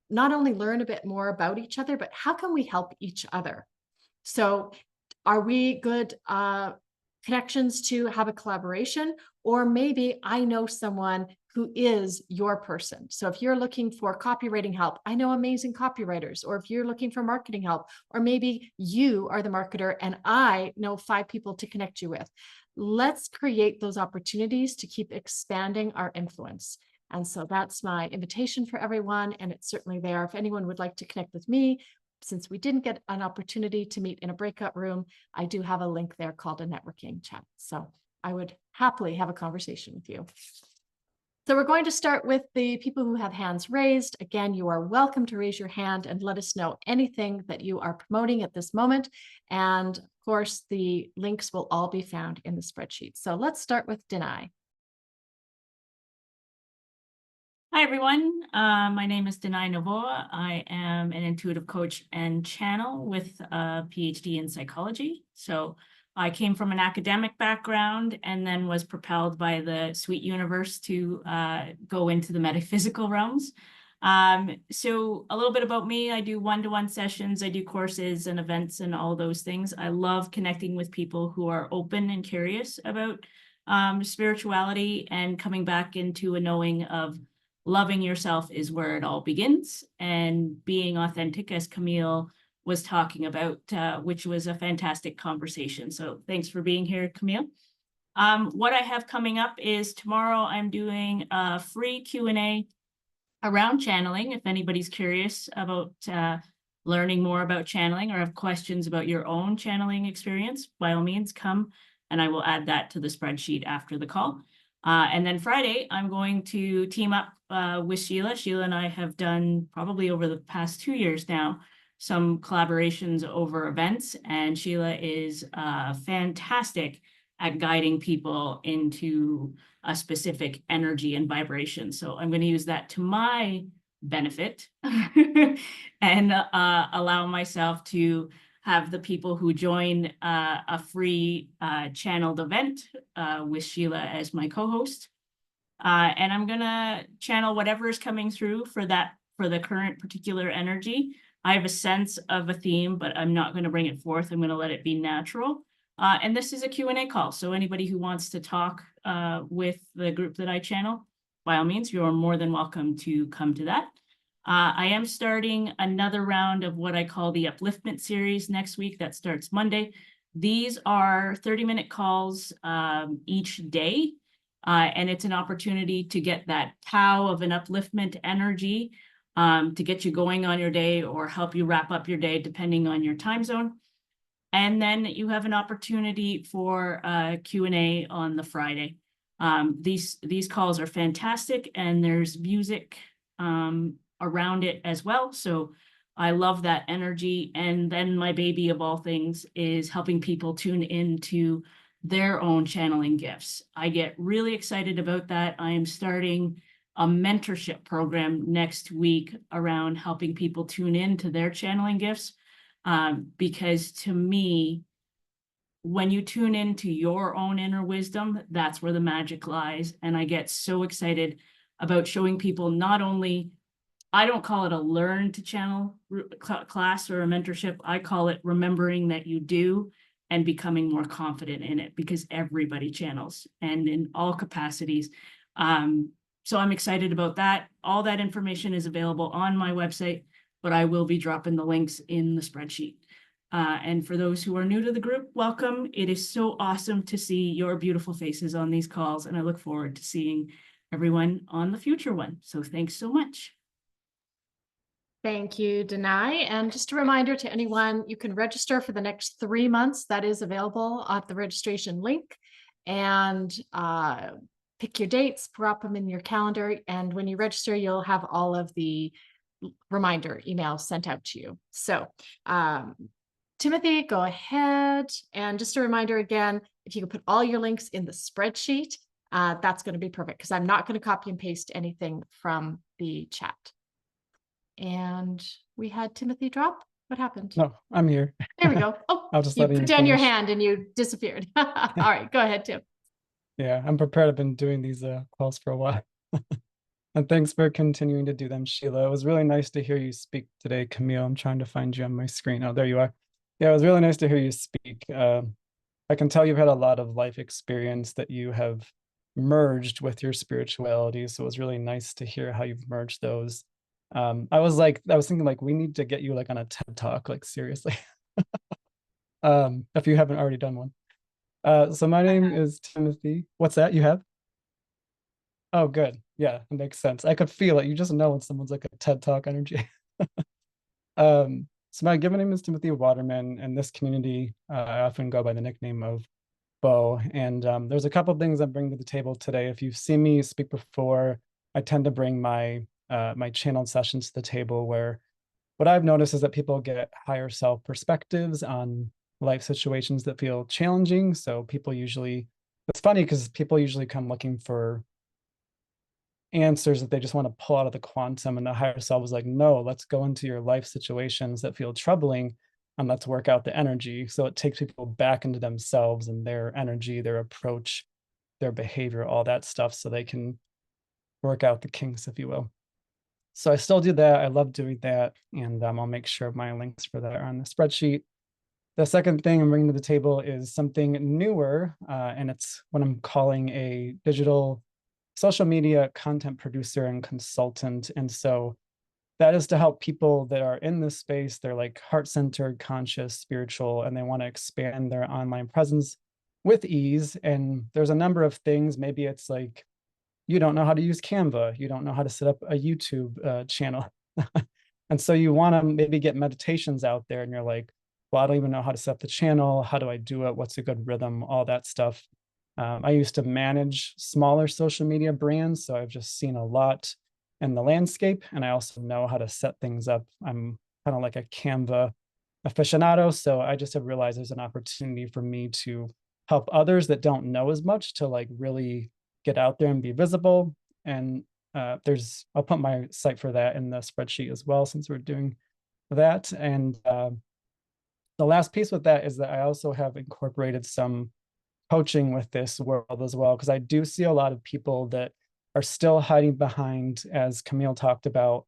not only learn a bit more about each other, but how can we help each other? So are we good connections to have a collaboration? Or maybe I know someone who is your person. So if you're looking for copywriting help, I know amazing copywriters. Or if you're looking for marketing help, or maybe you are the marketer and I know 5 people to connect you with. Let's create those opportunities to keep expanding our influence. And so that's my invitation for everyone. And it's certainly there. If anyone would like to connect with me, since we didn't get an opportunity to meet in a breakout room, I do have a link there called a networking chat. So I would happily have a conversation with you. So we're going to start with the people who have hands raised. Again, you are welcome to raise your hand and let us know anything that you are promoting at this moment. And of course, the links will all be found in the spreadsheet. So let's start with Denai. Hi, everyone. My name is Denai Novoa. I am an intuitive coach and channel with a PhD in psychology. So I came from an academic background and then was propelled by the sweet universe to go into the metaphysical realms. So a little bit about me. I do one-to-one sessions. I do courses and events and all those things. I love connecting with people who are open and curious about spirituality and coming back into a knowing of loving yourself is where it all begins, and being authentic, as Camille was talking about, which was a fantastic conversation. So thanks for being here, Camille. What I have coming up is tomorrow I'm doing a free Q&A around channeling. If anybody's curious about learning more about channeling or have questions about your own channeling experience, by all means, come, and I will add that to the spreadsheet after the call. And then Friday, I'm going to team up with Sheila. Sheila and I have done probably over the past 2 years now some collaborations over events, and Sheila is fantastic at guiding people into a specific energy and vibration. So I'm going to use that to my benefit and allow myself to have the people who join a free channeled event with Sheila as my co-host. And I'm gonna channel whatever is coming through for the current particular energy. I have a sense of a theme, but I'm not going to bring it forth. I'm going to let it be natural. And this is a Q&A call. So anybody who wants to talk with the group that I channel, by all means, you're more than welcome to come to that. I am starting another round of what I call the Upliftment series next week. That starts Monday. These are 30-minute calls each day. And it's an opportunity to get that pow of an upliftment energy to get you going on your day or help you wrap up your day, depending on your time zone. And then you have an opportunity for Q&A on the Friday. These calls are fantastic, and there's music around it as well. So I love that energy. And then my baby of all things is helping people tune into their own channeling gifts. I get really excited about that. I am starting a mentorship program next week around helping people tune into their channeling gifts. Because to me, when you tune into your own inner wisdom, that's where the magic lies. And I get so excited about showing people not only, I don't call it a learn to channel class or a mentorship. I call it remembering that you do and becoming more confident in it, because everybody channels and in all capacities. So I'm excited about that. All that information is available on my website, but I will be dropping the links in the spreadsheet. And for those who are new to the group, welcome. It is so awesome to see your beautiful faces on these calls, and I look forward to seeing everyone on the future one. So thanks so much. Thank you, Denai. And just a reminder to anyone, you can register for the next 3 months. That is available at the registration link. And pick your dates, drop them in your calendar. And when you register, you'll have all of the reminder emails sent out to you. So Timothy, go ahead. And just a reminder again, if you can put all your links in the spreadsheet, that's going to be perfect, because I'm not going to copy and paste anything from the chat. And we had Timothy drop. What happened? No, I'm here. There we go. Oh, I'll just you let you put down your finish. hand and you disappeared. All right, go ahead, Tim. Yeah, I'm prepared. I've been doing these calls for a while. And thanks for continuing to do them, Sheila. It was really nice to hear you speak today, Camille. I'm trying to find you on my screen. Oh, there you are. Yeah, it was really nice to hear you speak. I can tell you've had a lot of life experience that you have merged with your spirituality. So it was really nice to hear how you've merged those. I was thinking like, we need to get you like on a TED Talk, like seriously. If you haven't already done one. So my name is Timothy. What's that? You have? Oh, good. Yeah, it makes sense. I could feel it. You just know when someone's like a TED Talk energy. So my given name is Timothy Waterman. In this community, I often go by the nickname of Bo. And there's a couple of things I'm bringing to the table today. If you've seen me speak before, I tend to bring my my channeled sessions to the table, where what I've noticed is that people get higher self perspectives on life situations that feel challenging. So people usually, it's funny because people usually come looking for answers that they just want to pull out of the quantum, and the higher self is like, no, let's go into your life situations that feel troubling and let's work out the energy. So it takes people back into themselves and their energy, their approach, their behavior, all that stuff, so they can work out the kinks, if you will. So I still do that. I love doing that. And I'll make sure my links for that are on the spreadsheet. The second thing I'm bringing to the table is something newer, and it's what I'm calling a digital social media content producer and consultant. And so that is to help people that are in this space. They're like heart-centered, conscious, spiritual, and they want to expand their online presence with ease. And there's a number of things. Maybe it's like, you don't know how to use Canva. You don't know how to set up a YouTube channel. And so you want to maybe get meditations out there, and you're like, well, I don't even know how to set up the channel. How do I do it? What's a good rhythm? All that stuff. I used to manage smaller social media brands, so I've just seen a lot in the landscape, and I also know how to set things up. I'm kind of like a Canva aficionado, so I just have realized there's an opportunity for me to help others that don't know as much to like really get out there and be visible. And I'll put my site for that in the spreadsheet as well, since we're doing that. And the last piece with that is that I also have incorporated some coaching with this world as well, because I do see a lot of people that are still hiding behind, as Camille talked about,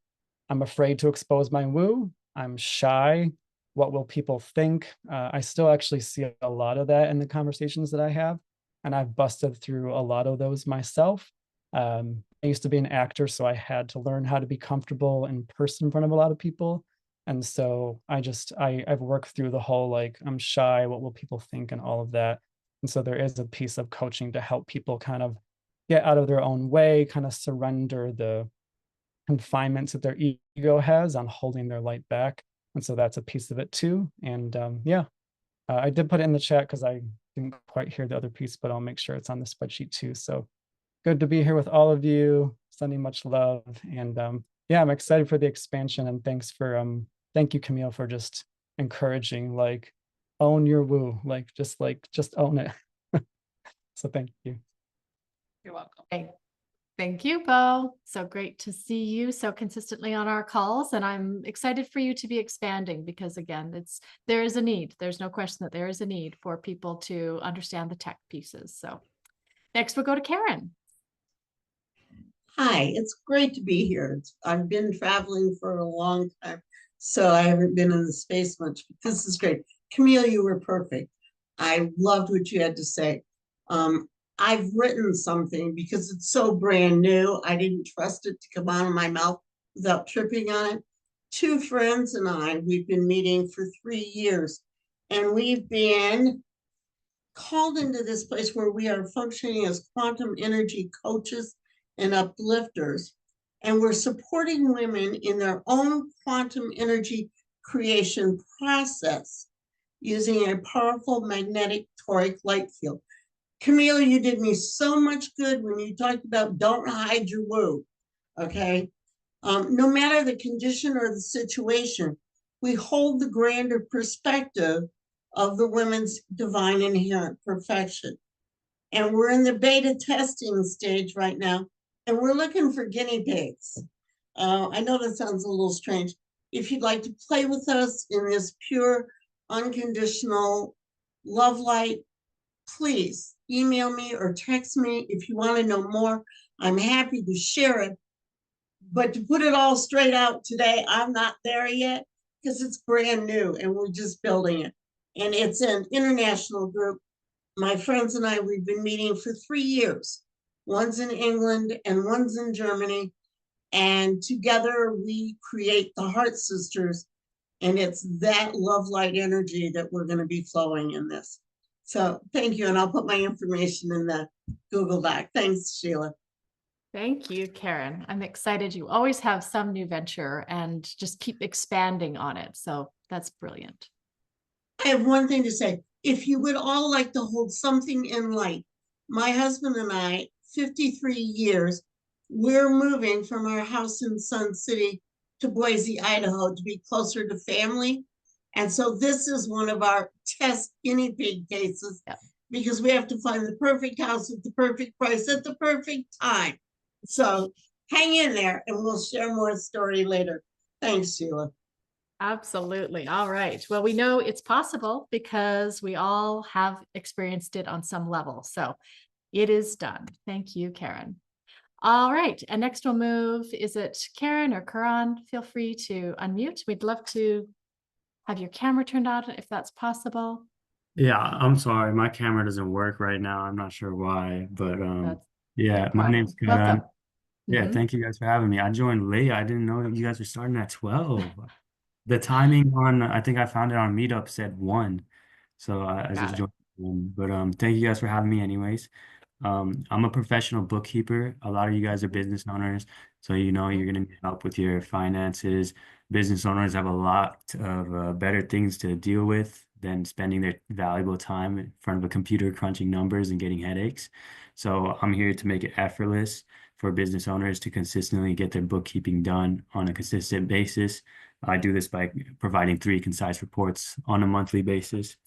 I'm afraid to expose my woo. I'm shy. What will people think? I still actually see a lot of that in the conversations that I have, and I've busted through a lot of those myself. I used to be an actor, so I had to learn how to be comfortable in person in front of a lot of people. And so I've worked through the whole like, I'm shy, what will people think, and all of that. And so there is a piece of coaching to help people kind of get out of their own way, kind of surrender the confinements that their ego has on holding their light back. And so that's a piece of it too. And I did put it in the chat because I didn't quite hear the other piece, but I'll make sure it's on the spreadsheet too. So good to be here with all of you, sending much love. And yeah, I'm excited for the expansion, and thank you, Camille, for just encouraging, like, own your woo, just own it. So thank you. You're welcome. Thank you, Bo. So great to see you so consistently on our calls. And I'm excited for you to be expanding because, again, there is a need. There's no question that there is a need for people to understand the tech pieces. So next we'll go to Karen. Hi, it's great to be here. I've been traveling for a long time, so I haven't been in the space much, but this is great. Camille, you were perfect. I loved what you had to say. I've written something because it's so brand new. I didn't trust it to come out of my mouth without tripping on it. Two friends and we've been meeting for 3 years, and we've been called into this place where we are functioning as quantum energy coaches and uplifters. And we're supporting women in their own quantum energy creation process using a powerful magnetic toric light field. Camille, you did me so much good when you talked about don't hide your woo, okay? No matter the condition or the situation, we hold the grander perspective of the women's divine inherent perfection. And we're in the beta testing stage right now, and we're looking for guinea pigs. I know that sounds a little strange. If you'd like to play with us in this pure, unconditional love light, please email me or text me if you want to know more. I'm happy to share it. But to put it all straight out today, I'm not there yet because it's brand new and we're just building it. And it's an international group. My friends and I, we've been meeting for 3 years. One's in England and one's in Germany. And together we create the Heart Sisters. And it's that love light energy that we're going to be flowing in this. So thank you. And I'll put my information in the Google Doc. Thanks, Sheila. Thank you, Karen. I'm excited. You always have some new venture and just keep expanding on it. So that's brilliant. I have one thing to say. If you would all like to hold something in light, my husband and I, 53 years, we're moving from our house in Sun City to Boise, Idaho to be closer to family. And so this is one of our test guinea pig cases because we have to find the perfect house at the perfect price at the perfect time. So hang in there and we'll share more story later. Thanks, Sheila. Absolutely. All right. Well, we know it's possible because we all have experienced it on some level. So it is done. Thank you, Karen. All right. And next we'll move. Is it Karen or Karan? Feel free to unmute. We'd love to have your camera turned on if that's possible. Yeah, I'm sorry. My camera doesn't work right now. I'm not sure why, but yeah, no my name's Karan. Welcome. Yeah, thank you guys for having me. I joined late. I didn't know that you guys were starting at 12. The timing I think I found it on Meetup said 1. So I just joined. But thank you guys for having me anyways. I'm a professional bookkeeper. A lot of you guys are business owners, so you're going to need help with your finances. Business owners have a lot of better things to deal with than spending their valuable time in front of a computer crunching numbers and getting headaches. So I'm here to make it effortless for business owners to consistently get their bookkeeping done on a consistent basis. I do this by providing 3 concise reports on a monthly basis.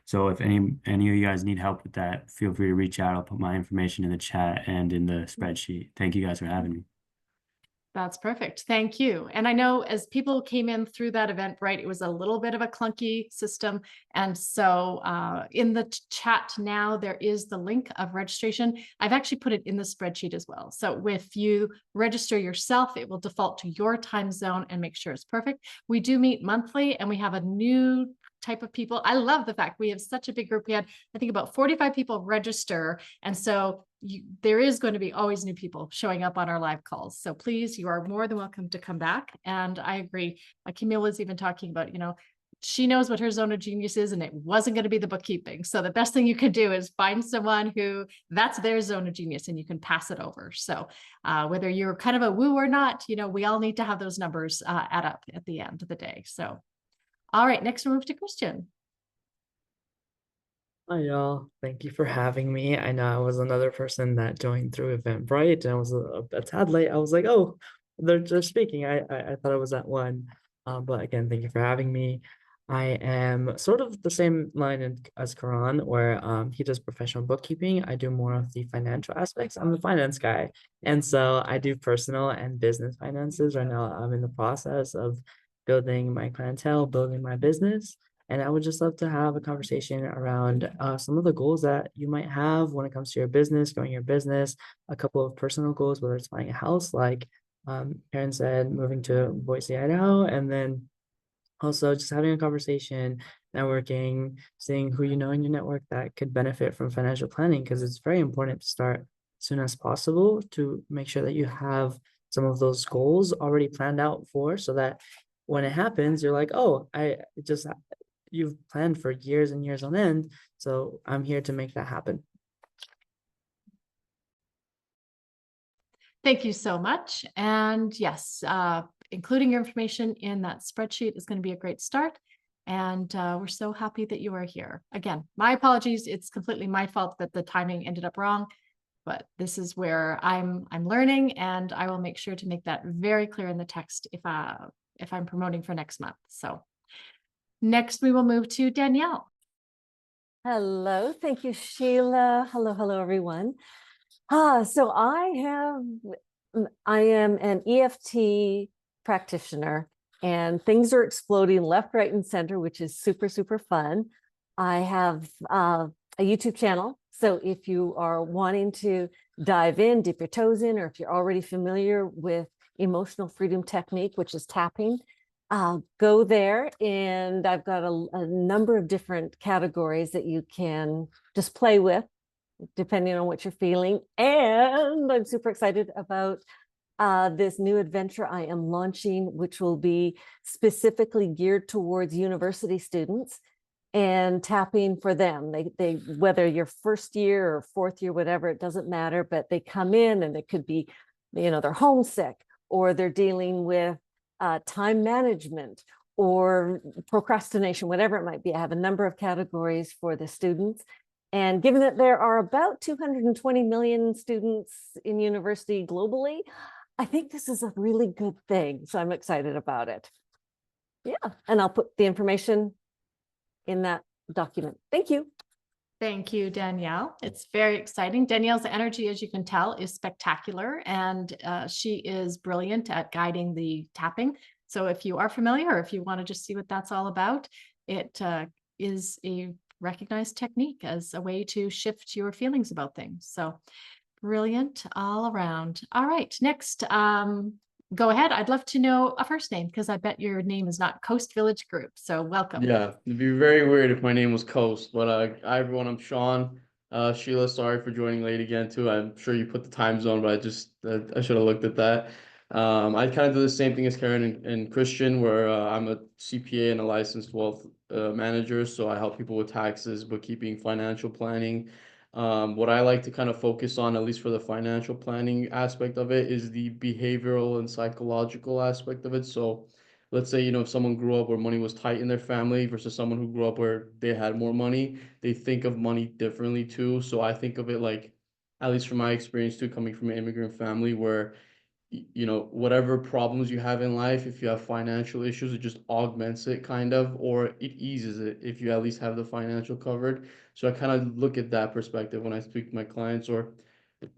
So if any of you guys need help with that, feel free to reach out. I'll put my information in the chat and in the spreadsheet. Thank you guys for having me. That's perfect. Thank you. And I know as people came in through that event, right, it was a little bit of a clunky system. And so in the chat now, there is the link of registration. I've actually put it in the spreadsheet as well. So if you register yourself, it will default to your time zone and make sure it's perfect. We do meet monthly and we have a new type of people. I love the fact we have such a big group. We had, I think, about 45 people register. And so there is going to be always new people showing up on our live calls. So please, you are more than welcome to come back. And I agree. Camille was even talking about, she knows what her zone of genius is, and it wasn't going to be the bookkeeping. So the best thing you could do is find someone who that's their zone of genius and you can pass it over. So whether you're kind of a woo or not, we all need to have those numbers add up at the end of the day. So, all right, next we'll move to Christian. Hi, y'all. Thank you for having me. I know I was another person that joined through Eventbrite and I was a tad late. I was like, oh, they're speaking. I thought I was at one. But again, thank you for having me. I am sort of the same line as Karan, where he does professional bookkeeping. I do more of the financial aspects. I'm the finance guy. And so I do personal and business finances. Right now, I'm in the process of building my clientele, building my business. And I would just love to have a conversation around some of the goals that you might have when it comes to your business, growing your business, a couple of personal goals, whether it's buying a house, like Karen said, moving to Boise, Idaho, and then also just having a conversation, networking, seeing who you know in your network that could benefit from financial planning, because it's very important to start as soon as possible to make sure that you have some of those goals already planned out for, so that when it happens, you're like, oh, you've planned for years and years on end. So I'm here to make that happen. Thank you so much. And yes, including your information in that spreadsheet is going to be a great start. And we're so happy that you are here. Again, my apologies. It's completely my fault that the timing ended up wrong. But this is where I'm learning, and I will make sure to make that very clear in the text if I'm promoting for next month. So next, we will move to Danielle. Hello, thank you, Sheila. Hello, everyone. So I am an EFT practitioner, and things are exploding left, right, and center, which is super, super fun. I have a YouTube channel. So if you are wanting to dive in, dip your toes in, or if you're already familiar with emotional freedom technique, which is tapping, go there, and I've got a number of different categories that you can just play with depending on what you're feeling. And I'm super excited about this new adventure I am launching, which will be specifically geared towards university students and tapping for them. They whether you're first year or fourth year, whatever, it doesn't matter, but they come in and it could be, they're homesick, or they're dealing with time management or procrastination, whatever it might be. I have a number of categories for the students. And given that there are about 220 million students in university globally, I think this is a really good thing. So I'm excited about it. Yeah, and I'll put the information in that document. Thank you. Thank you, Danielle. It's very exciting. Danielle's energy, as you can tell, is spectacular, and she is brilliant at guiding the tapping. So if you are familiar, or if you want to just see what that's all about, it is a recognized technique as a way to shift your feelings about things. So brilliant all around. All right, next, go ahead. I'd love to know a first name, because I bet your name is not Coast Village Group. So welcome. Yeah, it'd be very weird if my name was Coast, but hi everyone, I'm Sean. Sheila, sorry for joining late again too. I'm sure you put the time zone, but I should have looked at that. I kind of do the same thing as Karen and Christian, where I'm a CPA and a licensed wealth manager. So I help people with taxes, bookkeeping, financial planning. What I like to kind of focus on, at least for the financial planning aspect of it, is the behavioral and psychological aspect of it. So let's say, if someone grew up where money was tight in their family versus someone who grew up where they had more money, they think of money differently too. So I think of it like, at least from my experience too, coming from an immigrant family, where whatever problems you have in life, if you have financial issues, it just augments it kind of, or it eases it if you at least have the financial covered. So I kind of look at that perspective when I speak to my clients, or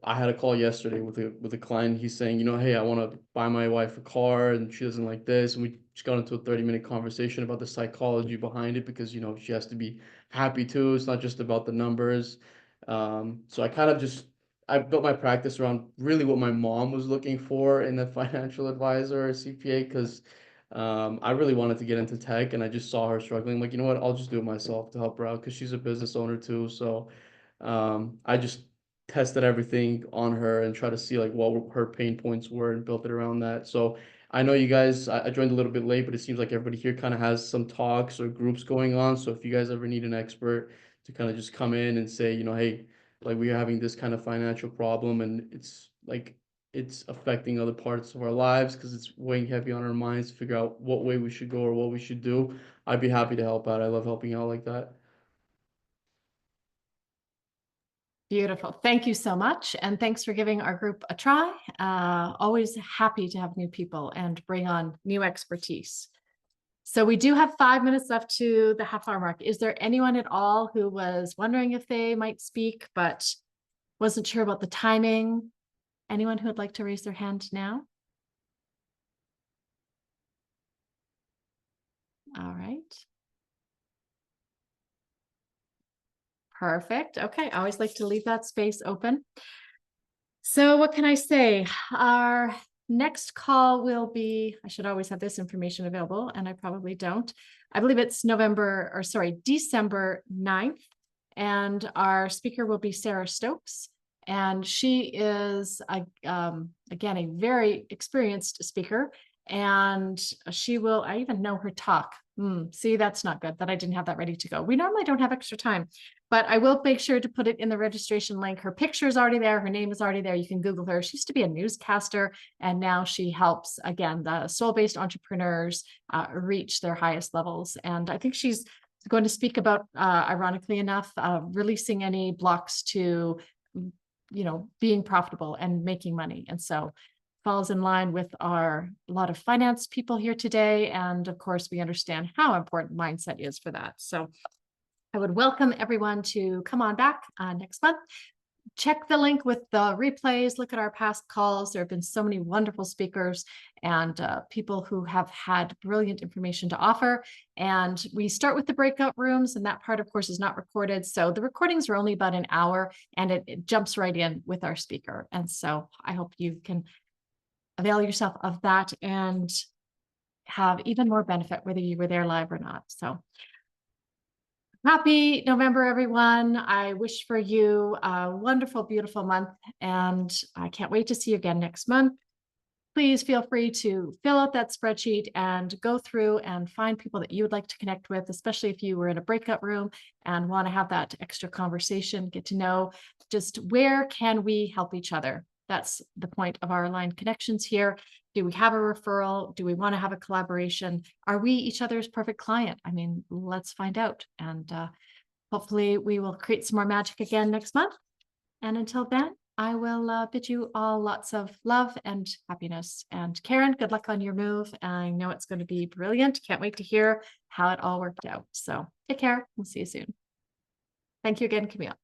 I had a call yesterday with a client. He's saying, you know, hey, I want to buy my wife a car and she doesn't like this. And we just got into a 30-minute conversation about the psychology behind it because, you know, she has to be happy too. It's not just about the numbers. So I built my practice around really what my mom was looking for in a financial advisor or CPA because I really wanted to get into tech and I just saw her struggling. Like, you know what, I'll just do it myself to help her out because she's a business owner too. So I just tested everything on her and try to see like what her pain points were and built it around that. So I know you guys, I joined a little bit late, but it seems like everybody here kind of has some talks or groups going on. So if you guys ever need an expert to kind of just come in and say, you know, hey, like we are having this kind of financial problem and it's affecting other parts of our lives because it's weighing heavy on our minds to figure out what way we should go or what we should do. I'd be happy to help out. I love helping out like that. Beautiful. Thank you so much. And thanks for giving our group a try. Always happy to have new people and bring on new expertise. So we do have 5 minutes left to the half-hour mark. Is there anyone at all who was wondering if they might speak, but wasn't sure about the timing? Anyone who would like to raise their hand now? All right. Perfect. Okay. I always like to leave that space open. So what can I say? Our next call will be, I should always have this information available, and I probably don't. I believe it's December 9th. And our speaker will be Sarah Stokes. And she is, again, a very experienced speaker. And she will, I even know her talk. See, that's not good that I didn't have that ready to go. We normally don't have extra time, but I will make sure to put it in the registration link. Her picture is already there. Her name is already there. You can Google her. She used to be a newscaster, and now she helps, again, the soul-based entrepreneurs reach their highest levels. And I think she's going to speak about, ironically enough, releasing any blocks to, being profitable and making money. And so falls in line with a lot of finance people here today. And of course, we understand how important mindset is for that. So I would welcome everyone to come on back next month. Check the link with the replays, look at our past calls. There have been so many wonderful speakers and people who have had brilliant information to offer. And we start with the breakout rooms, and that part, of course, is not recorded. So the recordings are only about an hour, and it jumps right in with our speaker. And so I hope you can avail yourself of that and have even more benefit, whether you were there live or not. So happy November, everyone. I wish for you a wonderful, beautiful month, and I can't wait to see you again next month. Please feel free to fill out that spreadsheet and go through and find people that you would like to connect with, especially if you were in a breakout room and want to have that extra conversation, get to know just where can we help each other. That's the point of our aligned connections here. Do we have a referral? Do we want to have a collaboration? Are we each other's perfect client? I mean, let's find out. And hopefully we will create some more magic again next month. And until then, I will bid you all lots of love and happiness. And Karen, good luck on your move. I know it's going to be brilliant. Can't wait to hear how it all worked out. So take care. We'll see you soon. Thank you again, Camille.